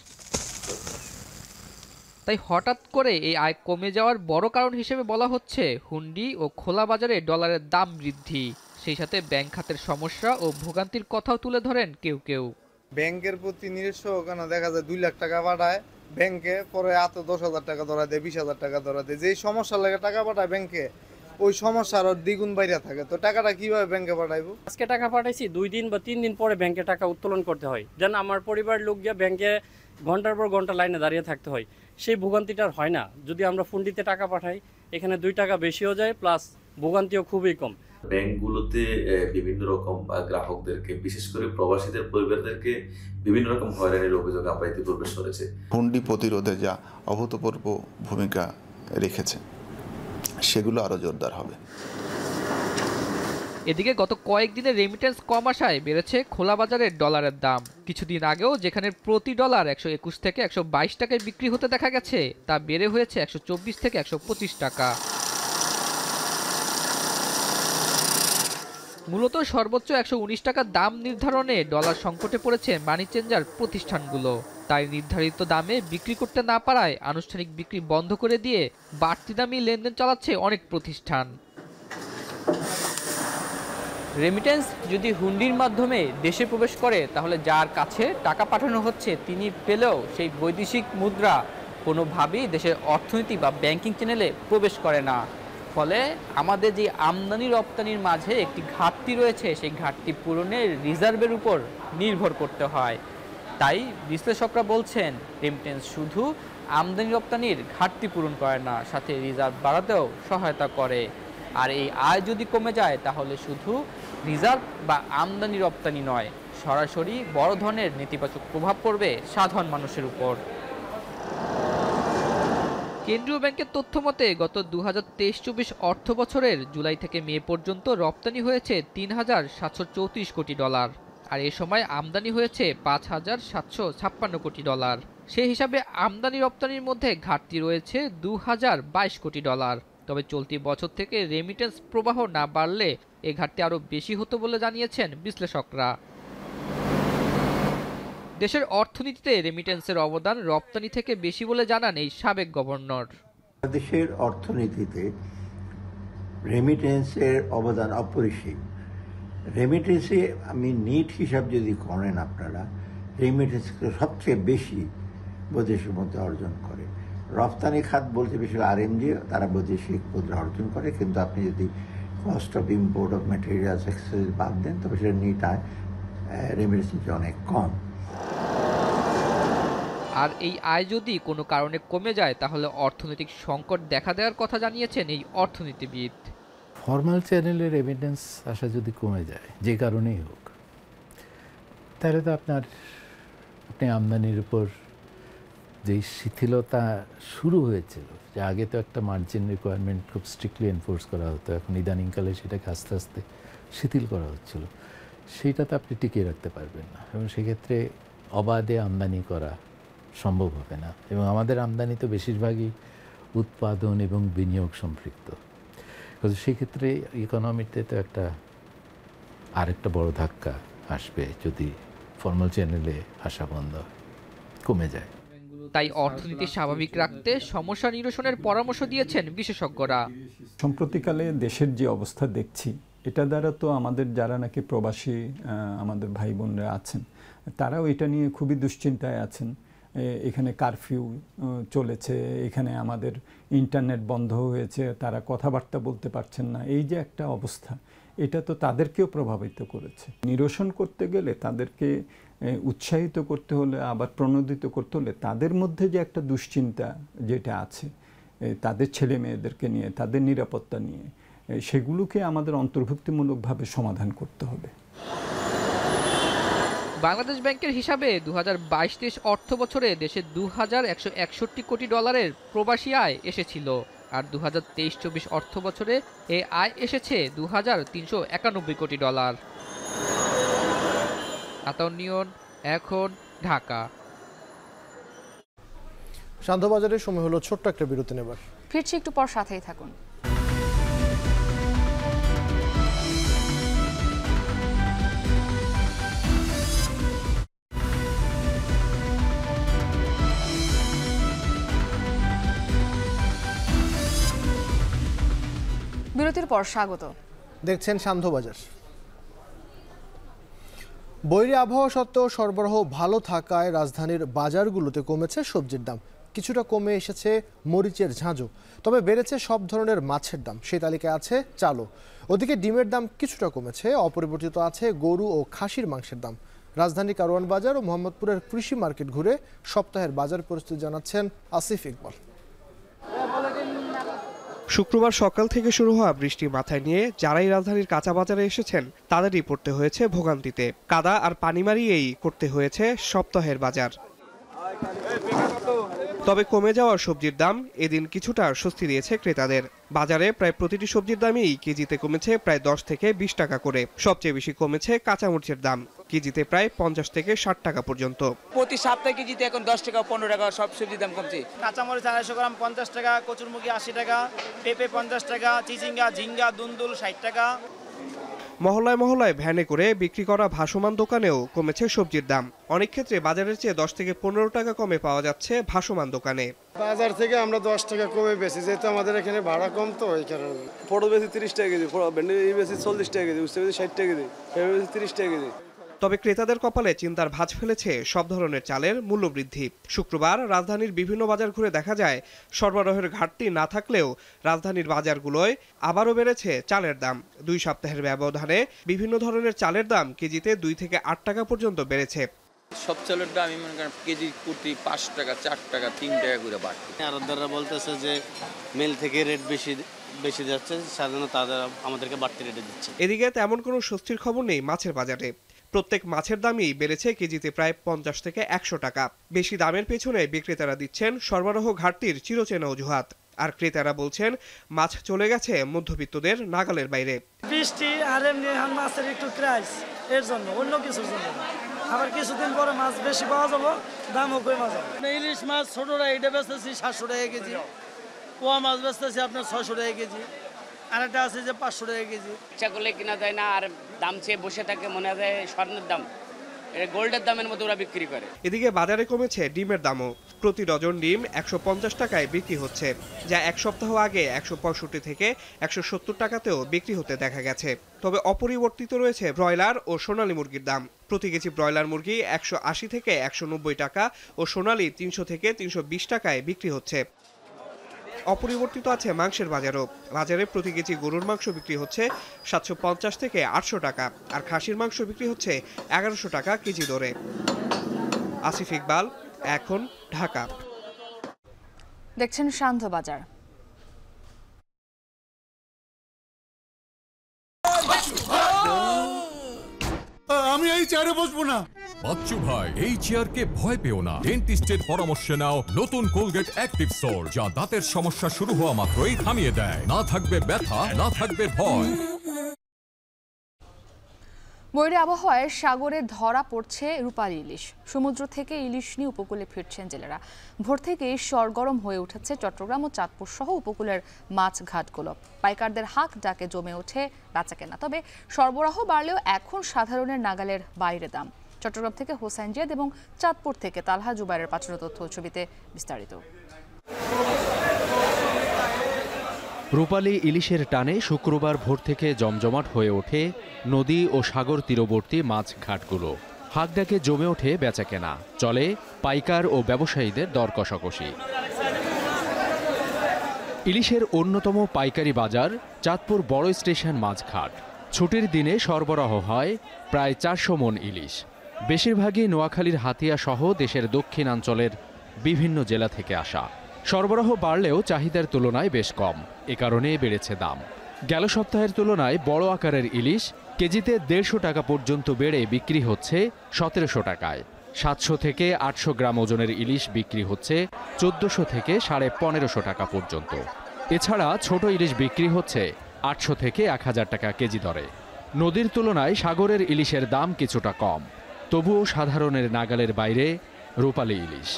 তাই হঠাৎ করে এই আয় কমে যাওয়ার বড় কারণ হিসেবে বলা হচ্ছে হুন্ডি ও খোলা বাজারে ডলারের দাম বৃদ্ধি, সেই সাথে ব্যাংক খাতের সমস্যা ও ভোগান্তির কথাও তুলে ধরেন কেউ কেউ। ব্যাংকের প্রতি নিজস্ব ওখানে দেখা যায় 2 লাখ টাকা পাঠায় ব্যাংকে, পরে এত 10,000 টাকা ধরা দেয়, 20,000 টাকা ধরা দেয়। যেই সমস্যা লাগে টাকা পাঠায় ব্যাংকে, ওই সমস্যা আরো দ্বিগুণ বাইরে থাকে। তো টাকাটা কিভাবে ব্যাংকে পাঠাইবো? আজকে টাকা পাঠাইছি, 2 দিন বা 3 দিন পরে ব্যাংকে টাকা উত্তোলন করতে হয়। দেন আমার পরিবারের লোক গিয়ে ব্যাংকে ঘন্টার পর ঘন্টা লাইনে দাঁড়িয়ে থাকতে হয়। সেই ভোগান্তিটা হয় না যদি আমরা ফুন্ডিতে টাকা পাঠাই। এখানে 2 টাকা বেশিও যায়, প্লাস ভোগান্তিও খুবই কম। ব্যাংকগুলোতে বিভিন্ন রকম গ্রাহকদেরকে, বিশেষ করে প্রবাসীদের পরিবারদেরকে বিভিন্ন রকম হয়রানির অভিযোগ আমরা ইতিপূর্বে শুনেছি। হুন্ডি প্রতিরোধে যা অভূতপূর্ব ভূমিকা রেখেছে সেগুলো আরো জোরদার হবে। এদিকে গত কয়েকদিনে রেমিটেন্স কম আসায় বেড়েছে খোলা বাজারের ডলারের দাম। কিছুদিন আগেও যেখানে প্রতি ডলার 121 থেকে 122 টাকায় বিক্রি হতে দেখা গেছে, তা বেড়ে হয়েছে 124 থেকে 125 টাকা। মূলত সর্বোচ্চ 119 টাকা দাম নির্ধারণে ডলার সংকটে পড়েছে মানি চেঞ্জার প্রতিষ্ঠানগুলো। তাই নির্ধারিত দামে বিক্রি করতে না পারায় আনুষ্ঠানিক বিক্রি বন্ধ করে দিয়ে বাড়তি দামি লেনদেন চালাচ্ছে অনেক প্রতিষ্ঠান। রেমিটেন্স যদি হুন্ডির মাধ্যমে দেশে প্রবেশ করে, তাহলে যার কাছে টাকা পাঠানো হচ্ছে তিনি পেলেও সেই বৈদেশিক মুদ্রা কোনোভাবেই দেশের অর্থনীতি বা ব্যাংকিং চ্যানেলে প্রবেশ করে না। ফলে আমাদের যে আমদানি রপ্তানির মাঝে একটি ঘাটতি রয়েছে, সেই ঘাটতি পূরণের রিজার্ভের উপর নির্ভর করতে হয়। তাই বিশ্লেষকরা বলছেন রেমিটেন্স শুধু আমদানি রপ্তানির ঘাটতি পূরণ করে না, সাথে রিজার্ভ বাড়াতেও সহায়তা করে। আর এই আয় যদি কমে যায় তাহলে শুধু রিজার্ভ বা আমদানি রপ্তানি নয়, সরাসরি বড় ধরনের নেতিবাচক প্রভাব পড়বে সাধারণ মানুষের উপর। কেন্দ্রীয় ব্যাংকের তথ্য মতে গত 2023-24 অর্থ বছরের জুলাই থেকে মে পর্যন্ত রপ্তানি হয়েছে $3,734 কোটি, আর এ সময় আমদানি হয়েছে $5,756 কোটি। সেই হিসাবে আমদানি রপ্তানির মধ্যে ঘাটতি রয়েছে $2,022 কোটি। তবে চলতি বছর থেকে রেমিটেন্স প্রবাহ না বাড়লে এ ঘাটতি আরও বেশি হতো বলে জানিয়েছেন বিশ্লেষকরা। দেশের অর্থনীতিতে রেমিটেন্সের অবদান রপ্তানি থেকে বেশি বলে জানান এই সাবেক গভর্নর। দেশের অর্থনীতিতে রেমিটেন্সের অবদান অপরিসীম। রেমিটেন্সে আমি নিট হিসাব যদি করেন আপনারা, রেমিটেন্স সবচেয়ে বেশি বৈদেশিক মুদ্রা অর্জন করে। রপ্তানি খাত বলতে বেশি আরএমজি, তারা বৈদেশিক মুদ্রা অর্জন করে, কিন্তু আপনি যদি cost of import of materials excess বাদ দেন তবে সেটা নিট আয় রেমিটেন্স অনেক কম। আর এই আয় যদি কোনো কারণে কমে যায় তাহলে অর্থনৈতিক সংকট দেখা দেওয়ার কথা জানিয়েছেন এই অর্থনীতিবিদ। ফর্মাল চ্যানেলে রেমিটেন্স আসা যদি কমে যায়, যে কারণেই হোক, তাহলে তো আপনি আমদানির উপর যেই শিথিলতা শুরু হয়েছিল, যে আগে তো একটা মার্জিন রিকোয়ারমেন্ট খুব স্ট্রিক্টলি এনফোর্স করা হতো, এখন ইদানিংকালে সেটাকে আস্তে আস্তে শিথিল করা হচ্ছিল, সেইটা তো আপনি টিকিয়ে রাখতে পারবেন না, এবং সেক্ষেত্রে অবাধে আমদানি করা সম্ভব হবে না। এবং আমাদের আমদানি তো বেশিরভাগই উৎপাদন এবং বিনিয়োগ সম্পৃক্ত, সেক্ষেত্রে ইকোনমিতে তো আরেকটা বড় ধাক্কা আসবে যদি ফর্মাল চ্যানেলে আসা বন্ধ কমে যায়। তাই অর্থনীতি স্বাভাবিক রাখতে সমস্যা নিরসনের পরামর্শ দিয়েছেন বিশেষজ্ঞরা। সম্প্রতিকালে দেশের যে অবস্থা দেখছি, এটা দ্বারা তো আমাদের যারা নাকি প্রবাসী আমাদের ভাই বোনরা আছেন, তারাও এটা নিয়ে খুবই দুশ্চিন্তায় আছেন। এখানে কারফিউ চলেছে, এখানে আমাদের ইন্টারনেট বন্ধ হয়েছে, তারা কথাবার্তা বলতে পারছেন না। এই যে একটা অবস্থা, এটা তো তাদেরকেও প্রভাবিত করেছে। নিরসন করতে গেলে, তাদেরকে উৎসাহিত করতে হলে, আবার প্রণোদিত করতে হলে, তাদের মধ্যে যে একটা দুশ্চিন্তা যেটা আছে তাদের ছেলে মেয়েদেরকে নিয়ে, তাদের নিরাপত্তা নিয়ে, সেগুলোকে আমাদের অন্তর্ভুক্তিমূলকভাবে সমাধান করতে হবে। বাংলাদেশ ব্যাংকের হিসাবে 2022-23 অর্থ বছরে দেশে $2,161 কোটি প্রবাসী আয় এসেছিল, আর 2023-24 অর্থ বছরে এ আয় এসেছে $2,391 কোটি। আতাউর নিয়ন, এখন, ঢাকা। শান্তবাজারের সময় হলো ছোট্ট একটা বিরতি নেবার, ফিরছি একটু পর, সাথেই থাকুন। বিরতির পর স্বাগত, দেখছেন শান্তবাজার। বৈরী আবহাওয়া সত্ত্বেও সরবরাহ ভালো থাকায় রাজধানীর বাজারগুলোতে কমেছে সবজির দাম, কিছুটা কমে এসেছে মরিচের ঝাঁঝও, তবে বেড়েছে সব ধরনের মাছের দাম, সেই তালিকায় আছে চালও। ওদিকে ডিমের দাম কিছুটা কমেছে, অপরিবর্তিত আছে গরু ও খাসির মাংসের দাম। রাজধানী কারওয়ান বাজার ও মোহাম্মদপুরের কৃষি মার্কেট ঘুরে সপ্তাহের বাজার পরিস্থিতি জানাচ্ছেন আসিফ ইকবাল। শুক্রবার সকাল থেকে শুরু হওয়া বৃষ্টি মাথায় নিয়ে যারাই রাজধানীর কাঁচা বাজারে এসেছেন তাদেরই পড়তে হয়েছে ভোগান্তিতে। কাদা আর পানি মারিয়েই করতে হয়েছে সপ্তাহের বাজার। তবে কমে যাওয়া সবজির দাম এদিন কিছুটা স্বস্তি দিয়েছে ক্রেতাদের। বাজারে প্রায় প্রতিটি সবজির দামই কেজিতে কমেছে প্রায় 10 থেকে 20 টাকা করে। সবচেয়ে বেশি কমেছে কাঁচামরিচের দাম, কেজিতে প্রায় 50 থেকে 60 টাকা পর্যন্ত। প্রতি সপ্তাহে কেজিতে এখন 10 টাকা 15 টাকা সব সবজির দাম কমছে। কাঁচামরিচ 250 গ্রাম 50 টাকা, কচুরমুখী 80 টাকা, পেঁপে 50 টাকা, চিচিঙ্গা, ঝিঙ্গা, দুন্দুল 60 টাকা। মহল্লায় মহল্লায় ভ্যানে করে বিক্রি করা ভাসমান দোকানেও কমেছে সবজির দাম। অনেক ক্ষেত্রে বাজারের চেয়ে 10 থেকে 15 টাকা কমে পাওয়া যাচ্ছে ভাসমান দোকানে। বাজার থেকে আমরা 10 টাকা কমে বেশি, যেহেতু আমাদের এখানে ভাড়া কম, তো এই কারণে। পটল বেশি 30 টাকা কেজি, ভেন্ডি বেশি 40 টাকা কেজি, উচ্ছে বেশি 60 টাকা কেজি, পেঁপে বেশি 30 টাকা কেজি। তবে ক্রেতাদের কপালে চিন্তার ভাঁজ ফেলেছে সব ধরনের চালের মূল্যবৃদ্ধি। শুক্রবার রাজধানীর বিভিন্ন বাজার ঘুরে দেখা যায় সরবরাহের ঘাটতি না থাকলেও রাজধানীর বাজারগুলোয় আবারও বেড়েছে চালের দাম। 2 সপ্তাহের ব্যবধানে বিভিন্ন ধরনের চালের দাম কেজিতে 2 থেকে 8 টাকা পর্যন্ত বেড়েছে। সব চালের দামই মনে করেন কেজি প্রতি 5 টাকা 4 টাকা 3 টাকা করে বাড়ছে। আড়তদাররা বলতেছে যে মিল থেকে রেট বেশি যাচ্ছে, সাধারণত তারা আমাদেরকে বাড়তি রেটে দিচ্ছে। এদিকে তেমন কোনো স্বস্তির খবর নেই মাছের বাজারে। প্রত্যেক মাছের দামই বেড়েছে কেজিতে প্রায় 50 থেকে 100 টাকা। বেশি দামের পেছনে বিক্রেতারা দিচ্ছেন সরবরাহ ঘাটতির চিরচেনা অজুহাত, আর ক্রেতারা বলছেন মাছ চলে গেছে মধ্যবিত্তদের নাগালের বাইরে। বৃষ্টি আর এমনি মাছের একটু ক্রাইস, এর জন্য, অন্য কিছুর জন্য। আবার কিছুদিন পরে মাছ বেশি পাওয়া যাবে, দামও কমে যাবে। ইলিশ মাছ ছোটরা এটা বেচতেছি 700 টাকা কেজি, পোয়া মাছ বেচতেছি আপনার 600 টাকা কেজি, আর একটা আছে যে 500 টাকা কেজি। ইচ্ছা করলে কিনা যায় না, আর দাম চেয়ে বসে থাকে, মনে হয় স্বর্ণের দাম, এটা গোল্ডের দামের মতো ওরা বিক্রি করে। এদিকে বাজারে কমেছে ডিমের দামও। প্রতি ডজন ডিম 150 টাকায় বিক্রি হচ্ছে, যা এক সপ্তাহ আগে 165 থেকে 170 টাকাতেও বিক্রি হতে দেখা গেছে। তবে অপরিবর্তিত রয়েছে ব্রয়লার ও সোনালী মুরগির দাম। প্রতি কেজি ব্রয়লার মুরগি 180 থেকে 190 টাকা ও সোনালী 300 থেকে 320 টাকায় বিক্রি হচ্ছে। অপরিবর্তিত আছে মাংসের বাজারও। বাজারে প্রতি কেজি গরুর মাংস বিক্রি হচ্ছে 750 থেকে 800 টাকা, আর খাসির মাংস বিক্রি হচ্ছে 1100 টাকা কেজি দরে। আসিফ ইকবাল, এখন, ঢাকা। দেখছেন শান্ত বাজার। আমি এই চেয়ারে বসবো না। বাচ্চু ভাই, এই চেয়ারকে ভয় পেও না। ডেন্টিস্টের পরামর্শে নাও নতুন কোলগেট অ্যাক্টিভ সোল, যা দাঁতের সমস্যা শুরু হওয়া মাত্রই থামিয়ে দেয়। না থাকবে ব্যথা, না থাকবে ভয়। বৈরী আবহাওয়ায় সাগরে ধরা পড়ছে রূপালী ইলিশ। সমুদ্র থেকে ইলিশ নিয়ে উপকূলে ফিরছেন জেলেরা। ভোর থেকেই সরগরম হয়ে উঠেছে চট্টগ্রাম ও চাঁদপুর সহ উপকূলের মাছ ঘাটগুলো। পাইকারদের হাঁক ডাকে জমে ওঠে বেচাকেনা। তবে সরবরাহ বাড়লেও এখন সাধারণের নাগালের বাইরে দাম। চট্টগ্রাম থেকে হোসেন জিয়াদ এবং চাঁদপুর থেকে তালহা জুবাইরের পাঠানো তথ্য ছবিতে বিস্তারিত। রূপালী ইলিশের টানে শুক্রবার ভোর থেকে জমজমাট হয়ে ওঠে নদী ও সাগর তীরবর্তী মাছ ঘাটগুলো। হাঁক ডাকে জমে ওঠে বেচাকেনা, চলে পাইকার ও ব্যবসায়ীদের দর কষাকষি। ইলিশের অন্যতম পাইকারি বাজার চাঁদপুর বড় স্টেশন মাছঘাট। ছুটির দিনে সরবরাহ হয় প্রায় 400 মণ ইলিশ। বেশিরভাগই নোয়াখালীর হাতিয়া সহ দেশের দক্ষিণাঞ্চলের বিভিন্ন জেলা থেকে আসা। সরবরাহ বাড়লেও চাহিদার তুলনায় বেশ কম, এ কারণে বেড়েছে দাম। গেল সপ্তাহের তুলনায় বড় আকারের ইলিশ কেজিতে 150 টাকা পর্যন্ত বেড়ে বিক্রি হচ্ছে 1700 টাকায়। 700 থেকে 800 গ্রাম ওজনের ইলিশ বিক্রি হচ্ছে 1400 থেকে 1550 টাকা পর্যন্ত। এছাড়া ছোট ইলিশ বিক্রি হচ্ছে 800 থেকে 1000 টাকা কেজি দরে। নদীর তুলনায় সাগরের ইলিশের দাম কিছুটা কম, তবুও সাধারণের নাগালের বাইরে রূপালী ইলিশ।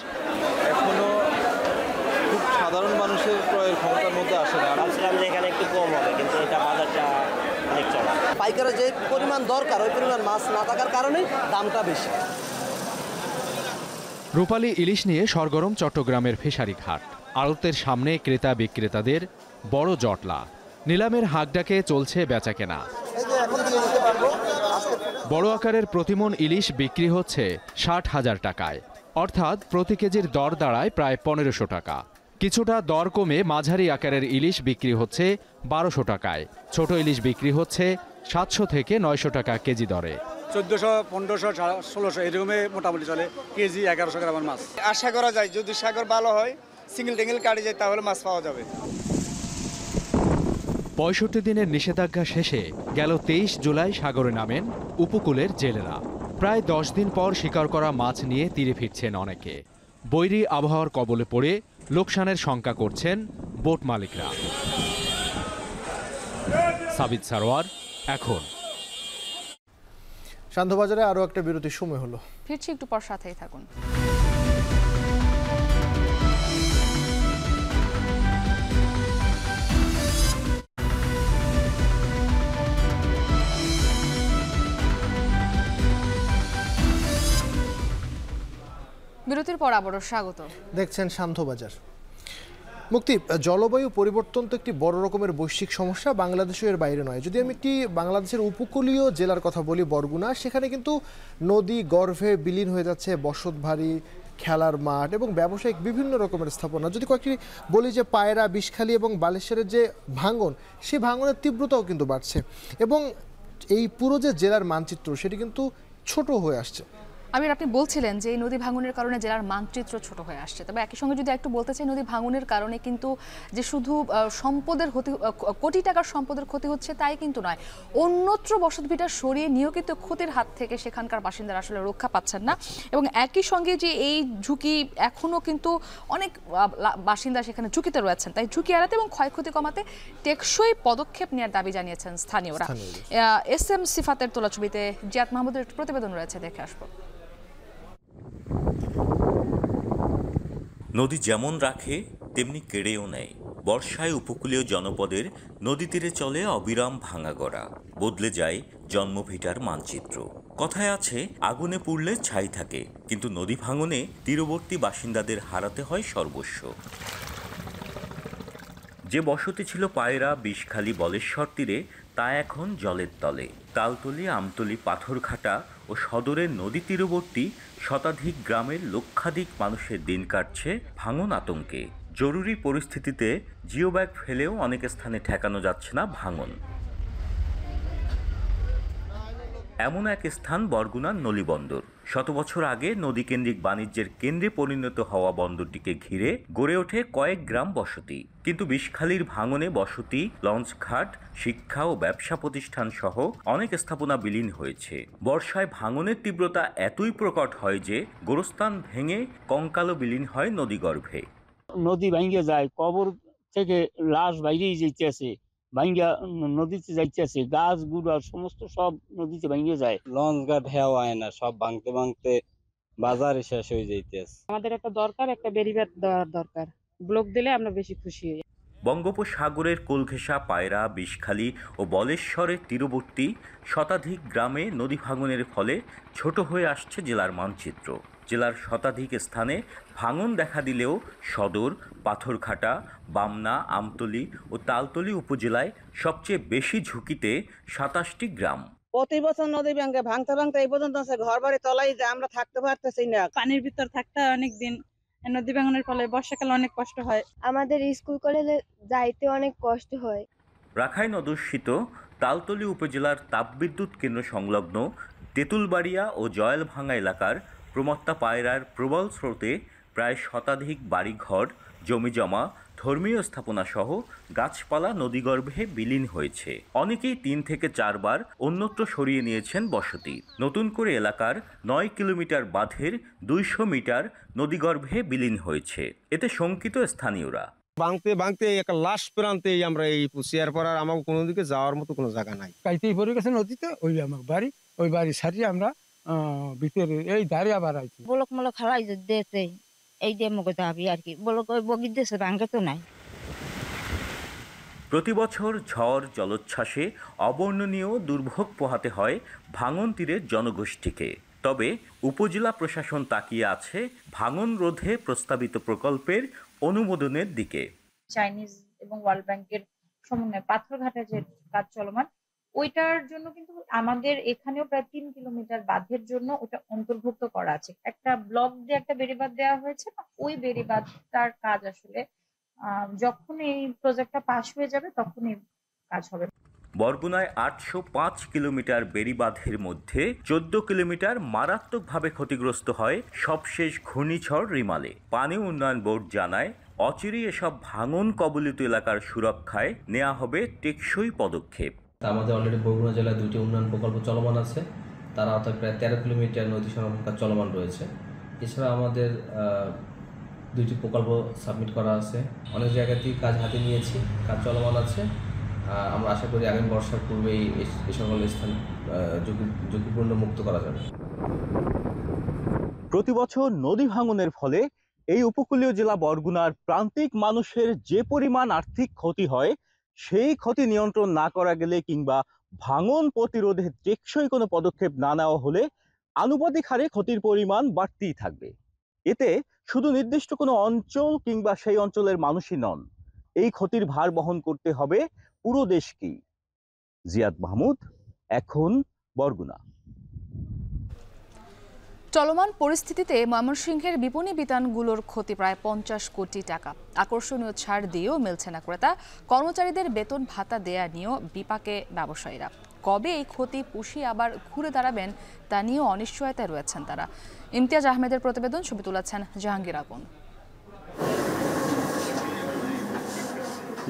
সাধারণ মানুষের ক্রয়ের ক্ষমতার মধ্যে আসে না। ভাবছিলাম যে এখানে একটু কম হবে, কিন্তু এটা বাজারটা অনেক চড়া। পাইকারের যে পরিমাণ দরকার ওই পরিমাণ মাছ না থাকার কারণে দামটা বেশি। রূপালী ইলিশ নিয়ে সরগরম চট্টগ্রামের ফিশারি ঘাট। আড়তের সামনে ক্রেতা বিক্রেতাদের বড় জটলা। নিলামের হাঁক ডাকে চলছে বেচাকেনা। বড় আকারের প্রতিমণ ইলিশ বিক্রি হচ্ছে 60,000 টাকায়, অর্থাৎ প্রতি কেজির দর দাঁড়ায় প্রায় 1500 টাকা। কিছুটা দর কমে মাঝারি আকারের ইলিশ বিক্রি হচ্ছে 1200 টাকায়। ছোট ইলিশ বিক্রি হচ্ছে 700 থেকে 900 টাকা কেজি দরে। 1400, 1500, 1600 এরকমে মোটামুটি চলে। কেজি 1100 গ্রামের মাছ। আশা করা যায় যদি সাগর ভালো হয়, সিঙ্গেল টেঙ্গেল কাটে যায়, তাহলে মাছ পাওয়া যাবে। 65 দিনের নিষেধাজ্ঞা শেষে গেল 23 জুলাই সাগরে নামেন উপকূলের জেলেরা। প্রায় 10 দিন পর শিকার করা মাছ নিয়ে তীরে ফিরছেন অনেকে। বৈরী আবহাওয়ার কবলে পড়ে লোকসানের শঙ্কা করছেন বোট মালিকরা। সাবিত সারোয়ার, এখন। শান্তবাজারে আরও একটা বিরতির সময় হলো, ফিরছি একটু পর, সাথেই থাকুন। বিরতির পর আবারও স্বাগত। দেখছেন শান্তবাজার। মুক্তি, জলবায়ু পরিবর্তন তো একটি বড় রকমের বৈশ্বিক সমস্যা, বাংলাদেশের এর বাইরে নয়। যদি আমি একটি বাংলাদেশের উপকূলীয় জেলার কথা বলি, বরগুনা, সেখানে কিন্তু নদী গর্ভে বিলীন হয়ে যাচ্ছে বসতবাড়ি, খেলার মাঠ এবং ব্যবসায়িক বিভিন্ন রকমের স্থাপনা। যদি কয়েকটি বলি যে পায়রা, বিষখালী এবং বালেশ্বরের যে ভাঙন, সেই ভাঙনের তীব্রতাও কিন্তু বাড়ছে এবং এই পুরো যে জেলার মানচিত্র সেটি কিন্তু ছোট হয়ে আসছে। আমির, আপনি বলছিলেন যে এই নদী ভাঙনের কারণে জেলার মানচিত্র ছোট হয়ে আসছে, তবে একই সঙ্গে যদি একটু বলতে চাই, নদী ভাঙনের কারণে কিন্তু যে শুধু সম্পদের কোটি টাকার সম্পদের ক্ষতি হচ্ছে তাই কিন্তু নয়, অন্যত্র বসতভিটা সরিয়ে নিয়োজিত ক্ষতির হাত থেকে সেখানকার বাসিন্দারা আসলে রক্ষা পাচ্ছেন না। এবং একই সঙ্গে যে এই ঝুঁকি এখনও কিন্তু অনেক বাসিন্দা সেখানে ঝুঁকিতে রয়েছেন, তাই ঝুঁকি এড়াতে এবং ক্ষয়ক্ষতি কমাতে টেকসই পদক্ষেপ নেওয়ার দাবি জানিয়েছেন স্থানীয়রা। SM সিফাতের তোলা ছবিতে জিয়াদ মাহমুদের প্রতিবেদন রয়েছে, দেখে আসবো। নদী যেমন রাখে তেমনি কেড়েও নেয়। বর্ষায় উপকূলীয় জনপদের নদী তীরে চলে অবিরাম ভাঙাগড়া, বদলে যায় জন্মভিটার মানচিত্র। কথায় আছে আগুনে পুড়লে ছাই থাকে, কিন্তু নদী ভাঙনে তীরবর্তী বাসিন্দাদের হারাতে হয় সর্বস্ব। যে বসতি ছিল পায়রা, বিষখালী, বলেশ্বর তীরে, তা এখন জলের তলে। তালতলি, আমতলি, পাথরঘাটা ও সদরের নদী তীরবর্তী শতাধিক গ্রামের লক্ষাধিক মানুষের দিন কাটছে ভাঙন আতঙ্কে। জরুরি পরিস্থিতিতে জিও ব্যাগ ফেলেও অনেক স্থানে ঠেকানো যাচ্ছে না ভাঙন। এমন এক স্থান বরগুনার নলিবন্দর। শত বছর আগে নদীকেন্দ্রিক বাণিজ্যের কেন্দ্রে পরিণত হওয়া বন্দরটিকে ঘিরে গড়ে ওঠে কয়েক গ্রাম বসতি, কিন্তু বিষখালীর ভাঙনে বসতি, লঞ্চঘাট, শিক্ষা ও ব্যবসা প্রতিষ্ঠান সহ অনেক স্থাপনা বিলীন হয়েছে। বর্ষায় ভাঙনের তীব্রতা এতই প্রকট হয় যে গোরস্থান ভেঙে কঙ্কালও বিলীন হয় নদীগর্ভে। নদী ভাঙ্গে যায়, কবর থেকে লাশ বাইরেই যাইতেছে, ভাঙ্গা নদীতে যাইতেছে, গাছ গুড়া সমস্ত সব নদীতে ভাঙ্গে যায়। লঞ্চ ঘাট হেওয়া হয় না, সব ভাঙতে ভাঙতে বাজারে শেষ হয়ে যাইতেছে। আমাদের একটা বেরিবাদ দেওয়ার দরকার, ব্লক দিলে আমরা বেশি খুশি হই। বঙ্গোপসাগরের কোলঘেঁষা পায়রা, বিষখালী ও বলেশ্বরের তীরবর্তী শতাধিক গ্রামে নদী ভাঙনের ফলে ছোট হয়ে আসছে জেলার মানচিত্র। জেলার শতাধিক স্থানে ভাঙন দেখা দিলেও সদর, পাথরঘাটা, বামনা, আমতলী ও তালতলী উপজেলায় সবচেয়ে বেশি ঝুঁকিতে 27টি গ্রাম। প্রতি বছর নদী ভাঙতে ভাঙতে এই পর্যন্ত ঘর বাড়ি তলাই যায়, আমরা থাকতে পারতেছি না, পানির ভিতর থাকতে অনেক দিন। নদী ভাঙনের ফলে বর্ষাকালে অনেক কষ্ট হয়, আমাদের স্কুল কলেজে যাইতে অনেক কষ্ট হয়। রাখাইন অধ্যুষিত তালতলী উপজেলার তাপবিদ্যুৎ কেন্দ্র সংলগ্ন তেঁতুলবাড়িয়া ও জয়েলভাঙ্গা এলাকার প্রমত্তা পায়রার প্রবল স্রোতে প্রায় শতাধিক বাড়িঘর, জমিজমা, ধর্মীয় স্থাপনা সহ গাছপালা নদীগর্ভে বিলীন হয়েছে। অনেকেই 3 থেকে 4 বার অন্যত্র সরিয়ে নিয়েছেন বসতি। নতুন করে এলাকার 9 কিলোমিটার বাঁধের 200 মিটার নদীগর্ভে বিলীন হয়েছে। এতে শঙ্কিত স্থানীয়রা। ভাঙতে ভাঙতে একটা লাশ প্রান্তেই আমরা এই পুষিয়ার পর আর আমার কোনো দিকে যাওয়ার মতো কোনো জায়গা নাই। কাইতেই পড়ে গেছে নদীতে, ওই আমার বাড়ি, ওই বাড়ি সারিয়ে আমরা ভিতরে এই ধারে আবার আইছি। বলক মলক হারাই দিয়েছে, এই দিয়ে মগে দাবি আর কি, বলক ওই বগি দিয়েছে, ভাঙে তো নাই। প্রতি বছর ঝড় জলোচ্ছ্বাসে অবর্ণনীয় দুর্ভোগ পোহাতে হয় ভাঙন তীরের জনগোষ্ঠীকে। তবে উপজেলা প্রশাসন তাকিয়ে আছে ভাঙন রোধে প্রস্তাবিত প্রকল্পের অনুমোদনের দিকে। চাইনিজ এবং ওয়ার্ল্ড ব্যাংকের সমন্বয়ে পাথরঘাটা যে কাজ চলমান, ওইটার জন্য কিন্তু আমাদের এখানেও প্রায় 3 কিলোমিটার বাঁধের জন্য ওটা অন্তর্ভুক্ত করা আছে। একটা ব্লক দিয়ে একটা বেড়িবাঁধ দেওয়া হয়েছে না, ওই বেড়িবাঁধটার কাজ আসলে যখন এই প্রজেক্টটা পাস হয়ে যাবে তখনই কাজ হবে। বরগুনায় 805 কিলোমিটার বেড়িবাঁধের মধ্যে 14 কিলোমিটার মারাত্মকভাবে ক্ষতিগ্রস্ত হয় সবশেষ ঘূর্ণিঝড় রিমালে। পানি উন্নয়ন বোর্ড জানায় অচিরেই এসব ভাঙন কবলিত এলাকার সুরক্ষায় নেওয়া হবে টেকসই পদক্ষেপ। আমাদের অলরেডি বরগুনা জেলায় 2টি উন্নয়ন প্রকল্প চলমান আছে, তারা অর্থাৎ প্রায় 13 কিলোমিটার নদী সংরক্ষণ কাজ চলমান রয়েছে। এছাড়া আমাদের 2টি প্রকল্প সাবমিট করা আছে, অনেক জায়গাতেই কাজ হাতে নিয়েছি, কাজ চলমান আছে। আমরা আশা করি আগামী বর্ষার পূর্বেই এই সকল স্থান ঝুঁকিপূর্ণ মুক্ত করা যাবে। প্রতি বছর নদী ভাঙনের ফলে এই উপকূলীয় জেলা বরগুনার প্রান্তিক মানুষের যে পরিমাণ আর্থিক ক্ষতি হয়, সেই ক্ষতি নিয়ন্ত্রণ না করা গেলে কিংবা ভাঙন প্রতিরোধে টেকসই কোনো পদক্ষেপ না নেওয়া হলে আনুপাতিক হারে ক্ষতির পরিমাণ বাড়তেই থাকবে। এতে শুধু নির্দিষ্ট কোনো অঞ্চল কিংবা সেই অঞ্চলের মানুষই নন, এই ক্ষতির ভার বহন করতে হবে পুরো দেশকেই। জিয়াদ মাহমুদ, এখন বরগুনা। চলমান পরিস্থিতিতে ময়মনসিংহের বিপণী বিতানগুলোর ক্ষতি প্রায় 50 কোটি টাকা। আকর্ষণীয় ছাড় দিয়েও মিলছে না ক্রেতা, কর্মচারীদের বেতন ভাতা দেয়া নিয়েও বিপাকে ব্যবসায়ীরা। কবে এই ক্ষতি পুষিয়ে আবার ঘুরে দাঁড়াবেন তা নিয়েও অনিশ্চয়তায় রয়েছেন তারা। ইমতিয়াজ আহমেদের প্রতিবেদন, ছবি তুলেছেন জাহাঙ্গীর আগুন।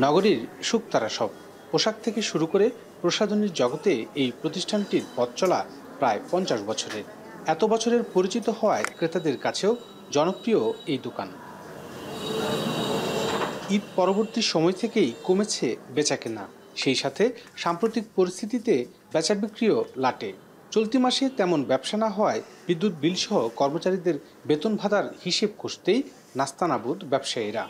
নগরীর শুকতারা সব পোশাক থেকে শুরু করে প্রসাধনীর জগতে এই প্রতিষ্ঠানটির পথ চলা প্রায় 50 বছরের। এত বছরের পরিচিত হওয়ায় ক্রেতাদের কাছেও জনপ্রিয় এই দোকান। ঈদ পরবর্তী সময় থেকেই কমেছে বেচাকেনা, সেই সাথে সাম্প্রতিক পরিস্থিতিতে বেচা বিক্রিও লাটে। চলতি মাসে তেমন ব্যবসা না হওয়ায় বিদ্যুৎ বিল সহ কর্মচারীদের বেতন ভাতার হিসেব কষতেই নাস্তানাবুদ ব্যবসায়ীরা।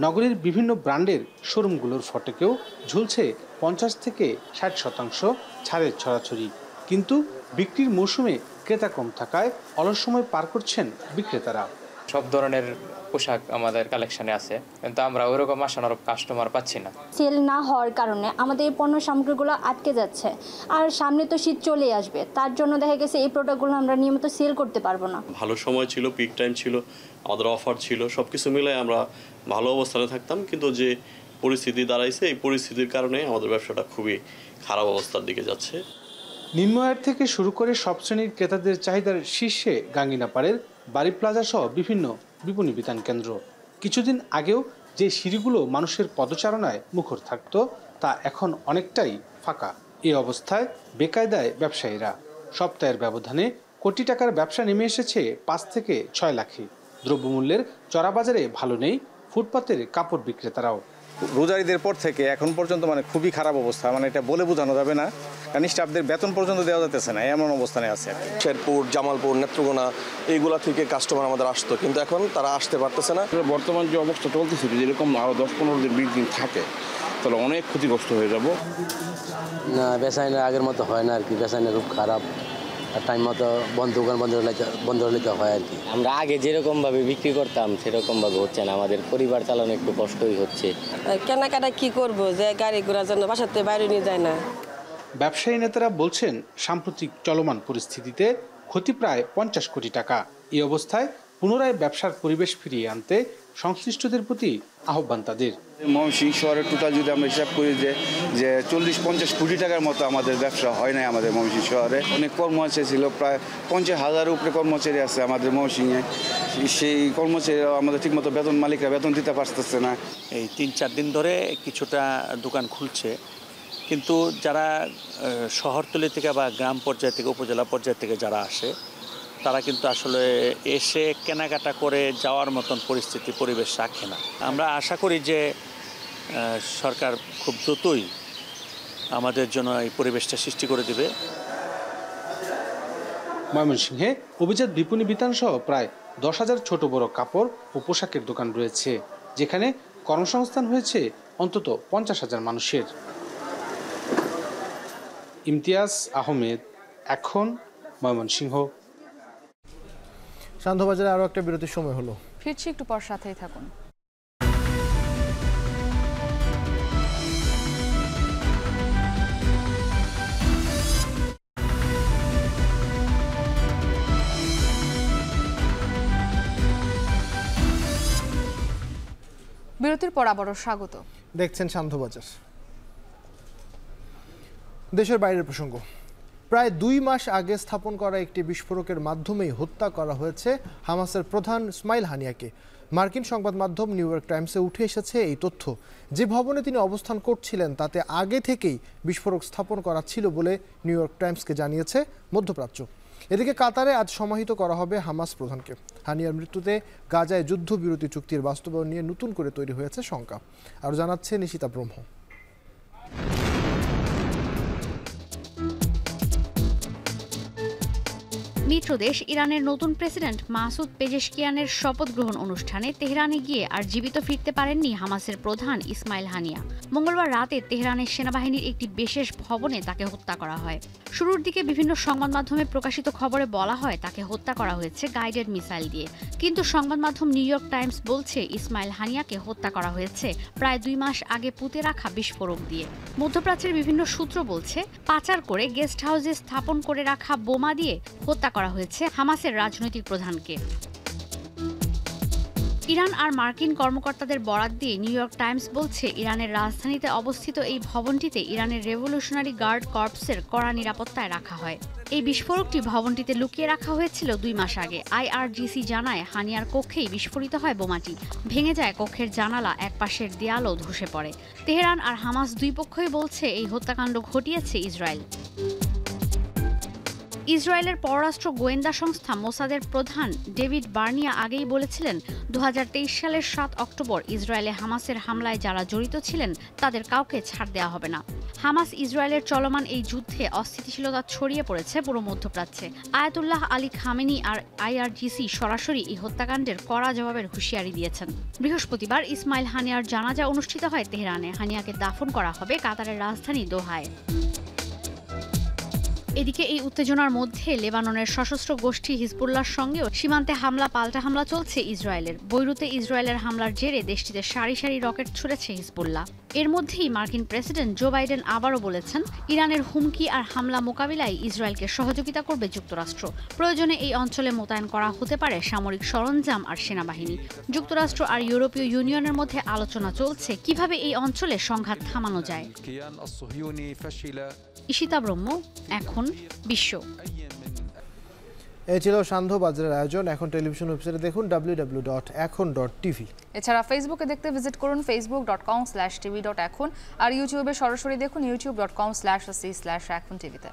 নগরীর বিভিন্ন ব্র্যান্ডের শোরুমগুলোর ফটকেও ঝুলছে 50 থেকে 60% ছাড়ের ছড়াছড়ি, কিন্তু বিক্রির মৌসুমে ক্রেতা কম থাকায় অলস সময় পার করছেন বিক্রেতারা। সব ধরনের পোশাক আমাদের কালেকশনে আছে, কিন্তু আমরা ওইরকম আশানুরূপ কাস্টমার পাচ্ছি না। সেল না হওয়ার কারণে আমাদের এই পণ্য সামগ্রীগুলো আটকে যাচ্ছে, আর সামনে তো শীত চলে আসবে, তার জন্য দেখা গেছে এই প্রোডাক্টগুলো আমরা নিয়মিত সেল করতে পারবো না। ভালো সময় ছিল, পিক টাইম ছিল, আমাদের অফার ছিল, সব কিছু মিলে আমরা ভালো অবস্থানে থাকতাম, কিন্তু যে পরিস্থিতি দাঁড়াইছে এই পরিস্থিতির কারণে আমাদের ব্যবসাটা খুবই খারাপ অবস্থার দিকে যাচ্ছে। নিম্ন আয়ের থেকে শুরু করে সব শ্রেণীর ক্রেতাদের চাহিদার শীর্ষে গাঙ্গিনাপাড়ের বাড়ি প্লাজা সহ বিভিন্ন বিপণী বিতান কেন্দ্র। কিছুদিন আগেও যে সিঁড়িগুলো মানুষের পদচারণায় মুখর থাকত তা এখন অনেকটাই ফাঁকা। এই অবস্থায় বেকায়দায় ব্যবসায়ীরা। সপ্তাহের ব্যবধানে কোটি টাকার ব্যবসা নেমে এসেছে 5 থেকে 6 লাখে। দ্রব্যমূল্যের চড়া বাজারে ভালো নেই ফুটপাতের কাপড় বিক্রেতারাও। রোজার ঈদের পর থেকে এখন পর্যন্ত খুবই খারাপ অবস্থা, এটা বলে বোঝানো যাবে না, কারণ স্টাফদের বেতন পর্যন্ত দেওয়া যাচ্ছে না, এমন অবস্থানে আছে। শেরপুর, জামালপুর, নেত্রকোনা এইগুলা থেকে কাস্টমার আমাদের আসতো, কিন্তু এখন তারা আসতে পারতেছে না। বর্তমান যে অবস্থা চলতেছে, যেরকম আরও 10-15 দিন 20 দিন থাকে তাহলে অনেক ক্ষতিগ্রস্ত হয়ে যাব। না, বেচাইনা আগের মতো হয় না আর কি, বেচাইনা খুব খারাপ, আর টাইম মতো দোকান বন্ধ হলে তো হয় আর কি। আমরা আগে যেরকমভাবে বিক্রি করতাম সেরকমভাবে হচ্ছে না, আমাদের পরিবার চালানো একটু কষ্টই হচ্ছে। কেনাকাটা কি করব, যে গাড়ি ঘোড়ার জন্য বাসাতে বাইরে নিয়ে যায় না। ব্যবসায়ী নেতারা বলছেন সাম্প্রতিক চলমান পরিস্থিতিতে ক্ষতি প্রায় 50 কোটি টাকা। এই অবস্থায় পুনরায় ব্যবসার পরিবেশ ফিরিয়ে আনতে সংশ্লিষ্টদের প্রতি আহ্বান তাদের। ময়মনসিংহ শহরের টোটাল যদি আমরা হিসাব করি যে 40-50 কোটি টাকার মতো আমাদের ব্যবসা হয় নাই আমাদের ময়মনসিংহ শহরে। অনেক কর্মচারী ছিল, প্রায় 50,000-এর উপরে কর্মচারী আছে আমাদের ময়মনসিংহে। সেই কর্মচারীরা আমাদের ঠিকমতো মালিকরা বেতন দিতে পারতেছে না। এই 3-4 দিন ধরে কিছুটা দোকান খুলছে, কিন্তু যারা শহরতলি থেকে বা গ্রাম পর্যায় থেকে উপজেলা পর্যায় থেকে যারা আসে তারা কিন্তু আসলে এসে কেনাকাটা করে যাওয়ার মতন পরিবেশ রাখে না। আমরা আশা করি যে সরকার খুব দ্রুতই আমাদের জন্য এই পরিবেশটা সৃষ্টি করে দেবে। ময়মনসিংহে অভিজাত বিপণী বিতান সহ প্রায় 10,000 ছোট বড় কাপড় ও পোশাকের দোকান রয়েছে, যেখানে কর্মসংস্থান হয়েছে অন্তত 50,000 মানুষের। ইমতিয়াজ আহমেদ, এখন, ময়মনসিংহ। সান্ধ্যবাজারে আরও একটা বিরতির সময় হলো, ফিরছি একটু পর, সাথেই থাকুন। বিরতির পর আবারও স্বাগত। দেখছেন সান্ধ্যবাজার। দেশের বাইরের প্রসঙ্গ। প্রায় 2 মাস আগে স্থাপন করা একটি বিস্ফোরকের মাধ্যমেই হত্যা করা হয়েছে হামাসের প্রধান ইসমাইল হানিয়াকে। মার্কিন সংবাদ মাধ্যম নিউ ইয়র্ক টাইমসে উঠে এসেছে এই তথ্য। যে ভবনে তিনি অবস্থান করছিলেন তাতে আগে থেকেই বিস্ফোরক স্থাপন করা ছিল বলে নিউ ইয়র্ক টাইমসকে জানিয়েছে মধ্যপ্রাচ্য। এদিকে কাতারে আজ সমাহিত করা হবে হামাস প্রধানকে। হানিয়ার মৃত্যুতে গাজায় যুদ্ধবিরতি চুক্তির বাস্তবায়ন নিয়ে নতুন করে তৈরি হয়েছে শঙ্কা। আরও জানাচ্ছে নিশিতা ব্রহ্ম। মিত্রদেশ ইরানের নতুন প্রেসিডেন্ট মাসুদ পেজেশকিয়ানের শপথ গ্রহণ অনুষ্ঠানে তেহরানে গিয়ে আর জীবিত ফিরতে পারেননি হামাসের প্রধান ইসমাইল হানিয়া। মঙ্গলবার রাতে তেহরানের সেনাবাহিনীর একটি বিশেষ ভবনে তাকে হত্যা করা হয়। শুরুর দিকে বিভিন্ন সংবাদ মাধ্যমে প্রকাশিত খবরে বলা হয় তাকে হত্যা করা হয়েছে গাইডেড মিসাইল দিয়ে, কিন্তু সংবাদ মাধ্যম নিউ ইয়র্ক টাইমস বলছে ইসমাইল হানিয়াকে হত্যা করা হয়েছে প্রায় 2 মাস আগে পুঁতে রাখা বিস্ফোরক দিয়ে। মধ্যপ্রাচ্যের বিভিন্ন সূত্র বলছে পাচার করে গেস্ট হাউসে স্থাপন করে রাখা বোমা দিয়ে হত্যা করা হয়েছে হামাসের রাজনৈতিক প্রধানকে। ইরান আর মার্কিন কর্মকর্তাদের বরাত দিয়ে নিউ ইয়র্ক টাইমস বলছে, ইরানের রাজধানীতে অবস্থিত এই ভবনটিতে ইরানের রেভলিউশনারি গার্ড কর্পসের কড়া নিরাপত্তায় রাখা হয়। এই বিস্ফোরকটি ভবনটিতে লুকিয়ে রাখা হয়েছিল 2 মাস আগে। IRGC জানায়, হানিয়ার কক্ষেই বিস্ফোরিত হয় বোমাটি। ভেঙে যায় কক্ষের জানালা, একপাশের দেয়ালও ধসে পড়ে। তেহরান আর হামাস দুই পক্ষই বলছে এই হত্যাকাণ্ড ঘটিয়েছে ইসরায়েল। ইসরায়েলের পররাষ্ট্র গোয়েন্দা সংস্থা মোসাদের প্রধান ডেভিড বার্নিয়া আগেই বলেছিলেন, 2023 সালের 7 অক্টোবর ইসরায়েলে হামাসের হামলায় যারা জড়িত ছিলেন তাদের কাউকে ছাড় দেওয়া হবে না। হামাস ইসরায়েলের চলমান এই যুদ্ধে অস্থিতিশীলতা ছড়িয়ে পড়েছে পুরো মধ্যপ্রাচ্যে। আয়াতুল্লাহ আলী খামেনি আর IRGC সরাসরি এই হত্যাকাণ্ডের কড়া জবাবের হুঁশিয়ারি দিয়েছেন। বৃহস্পতিবার ইসমাইল হানিয়ার জানাজা অনুষ্ঠিত হয় তেহরানে। হানিয়াকে দাফন করা হবে কাতারের রাজধানী দোহায়। এদিকে এই উত্তেজনার মধ্যে লেবাননের সশস্ত্র গোষ্ঠী হিজবুল্লাহর সঙ্গেও সীমান্তে পাল্টা হামলা চলছে ইসরায়েলের। বৈরুতে ইসরায়েলের হামলার জেরে দেশটিতে সারি সারি রকেট ছুড়েছে হিজবুল্লাহ। এর মধ্যেই মার্কিন প্রেসিডেন্ট জো বাইডেন আবারও বলেছেন, ইরানের হুমকি আর হামলা মোকাবিলায় ইসরায়েলকে সহযোগিতা করবে যুক্তরাষ্ট্র। প্রয়োজনে এই অঞ্চলে মোতায়েন করা হতে পারে সামরিক সরঞ্জাম আর সেনাবাহিনী। যুক্তরাষ্ট্র আর ইউরোপীয় ইউনিয়নের মধ্যে আলোচনা চলছে কিভাবে এই অঞ্চলে সংঘাত থামানো যায়। ঈশিতা ব্রহ্ম, এখন বিশ্ব। এই ছিল সান্ধ্য বাজারের আয়োজন। এখন টেলিভিশন ওয়েবসাইটে দেখুন www.ekhon.tv। এছাড়া ফেসবুকে দেখতে ভিজিট করুন facebook.com/tv.ekhon আর ইউটিউবে সরাসরি দেখুন youtube.com/c/ekhon tv তে।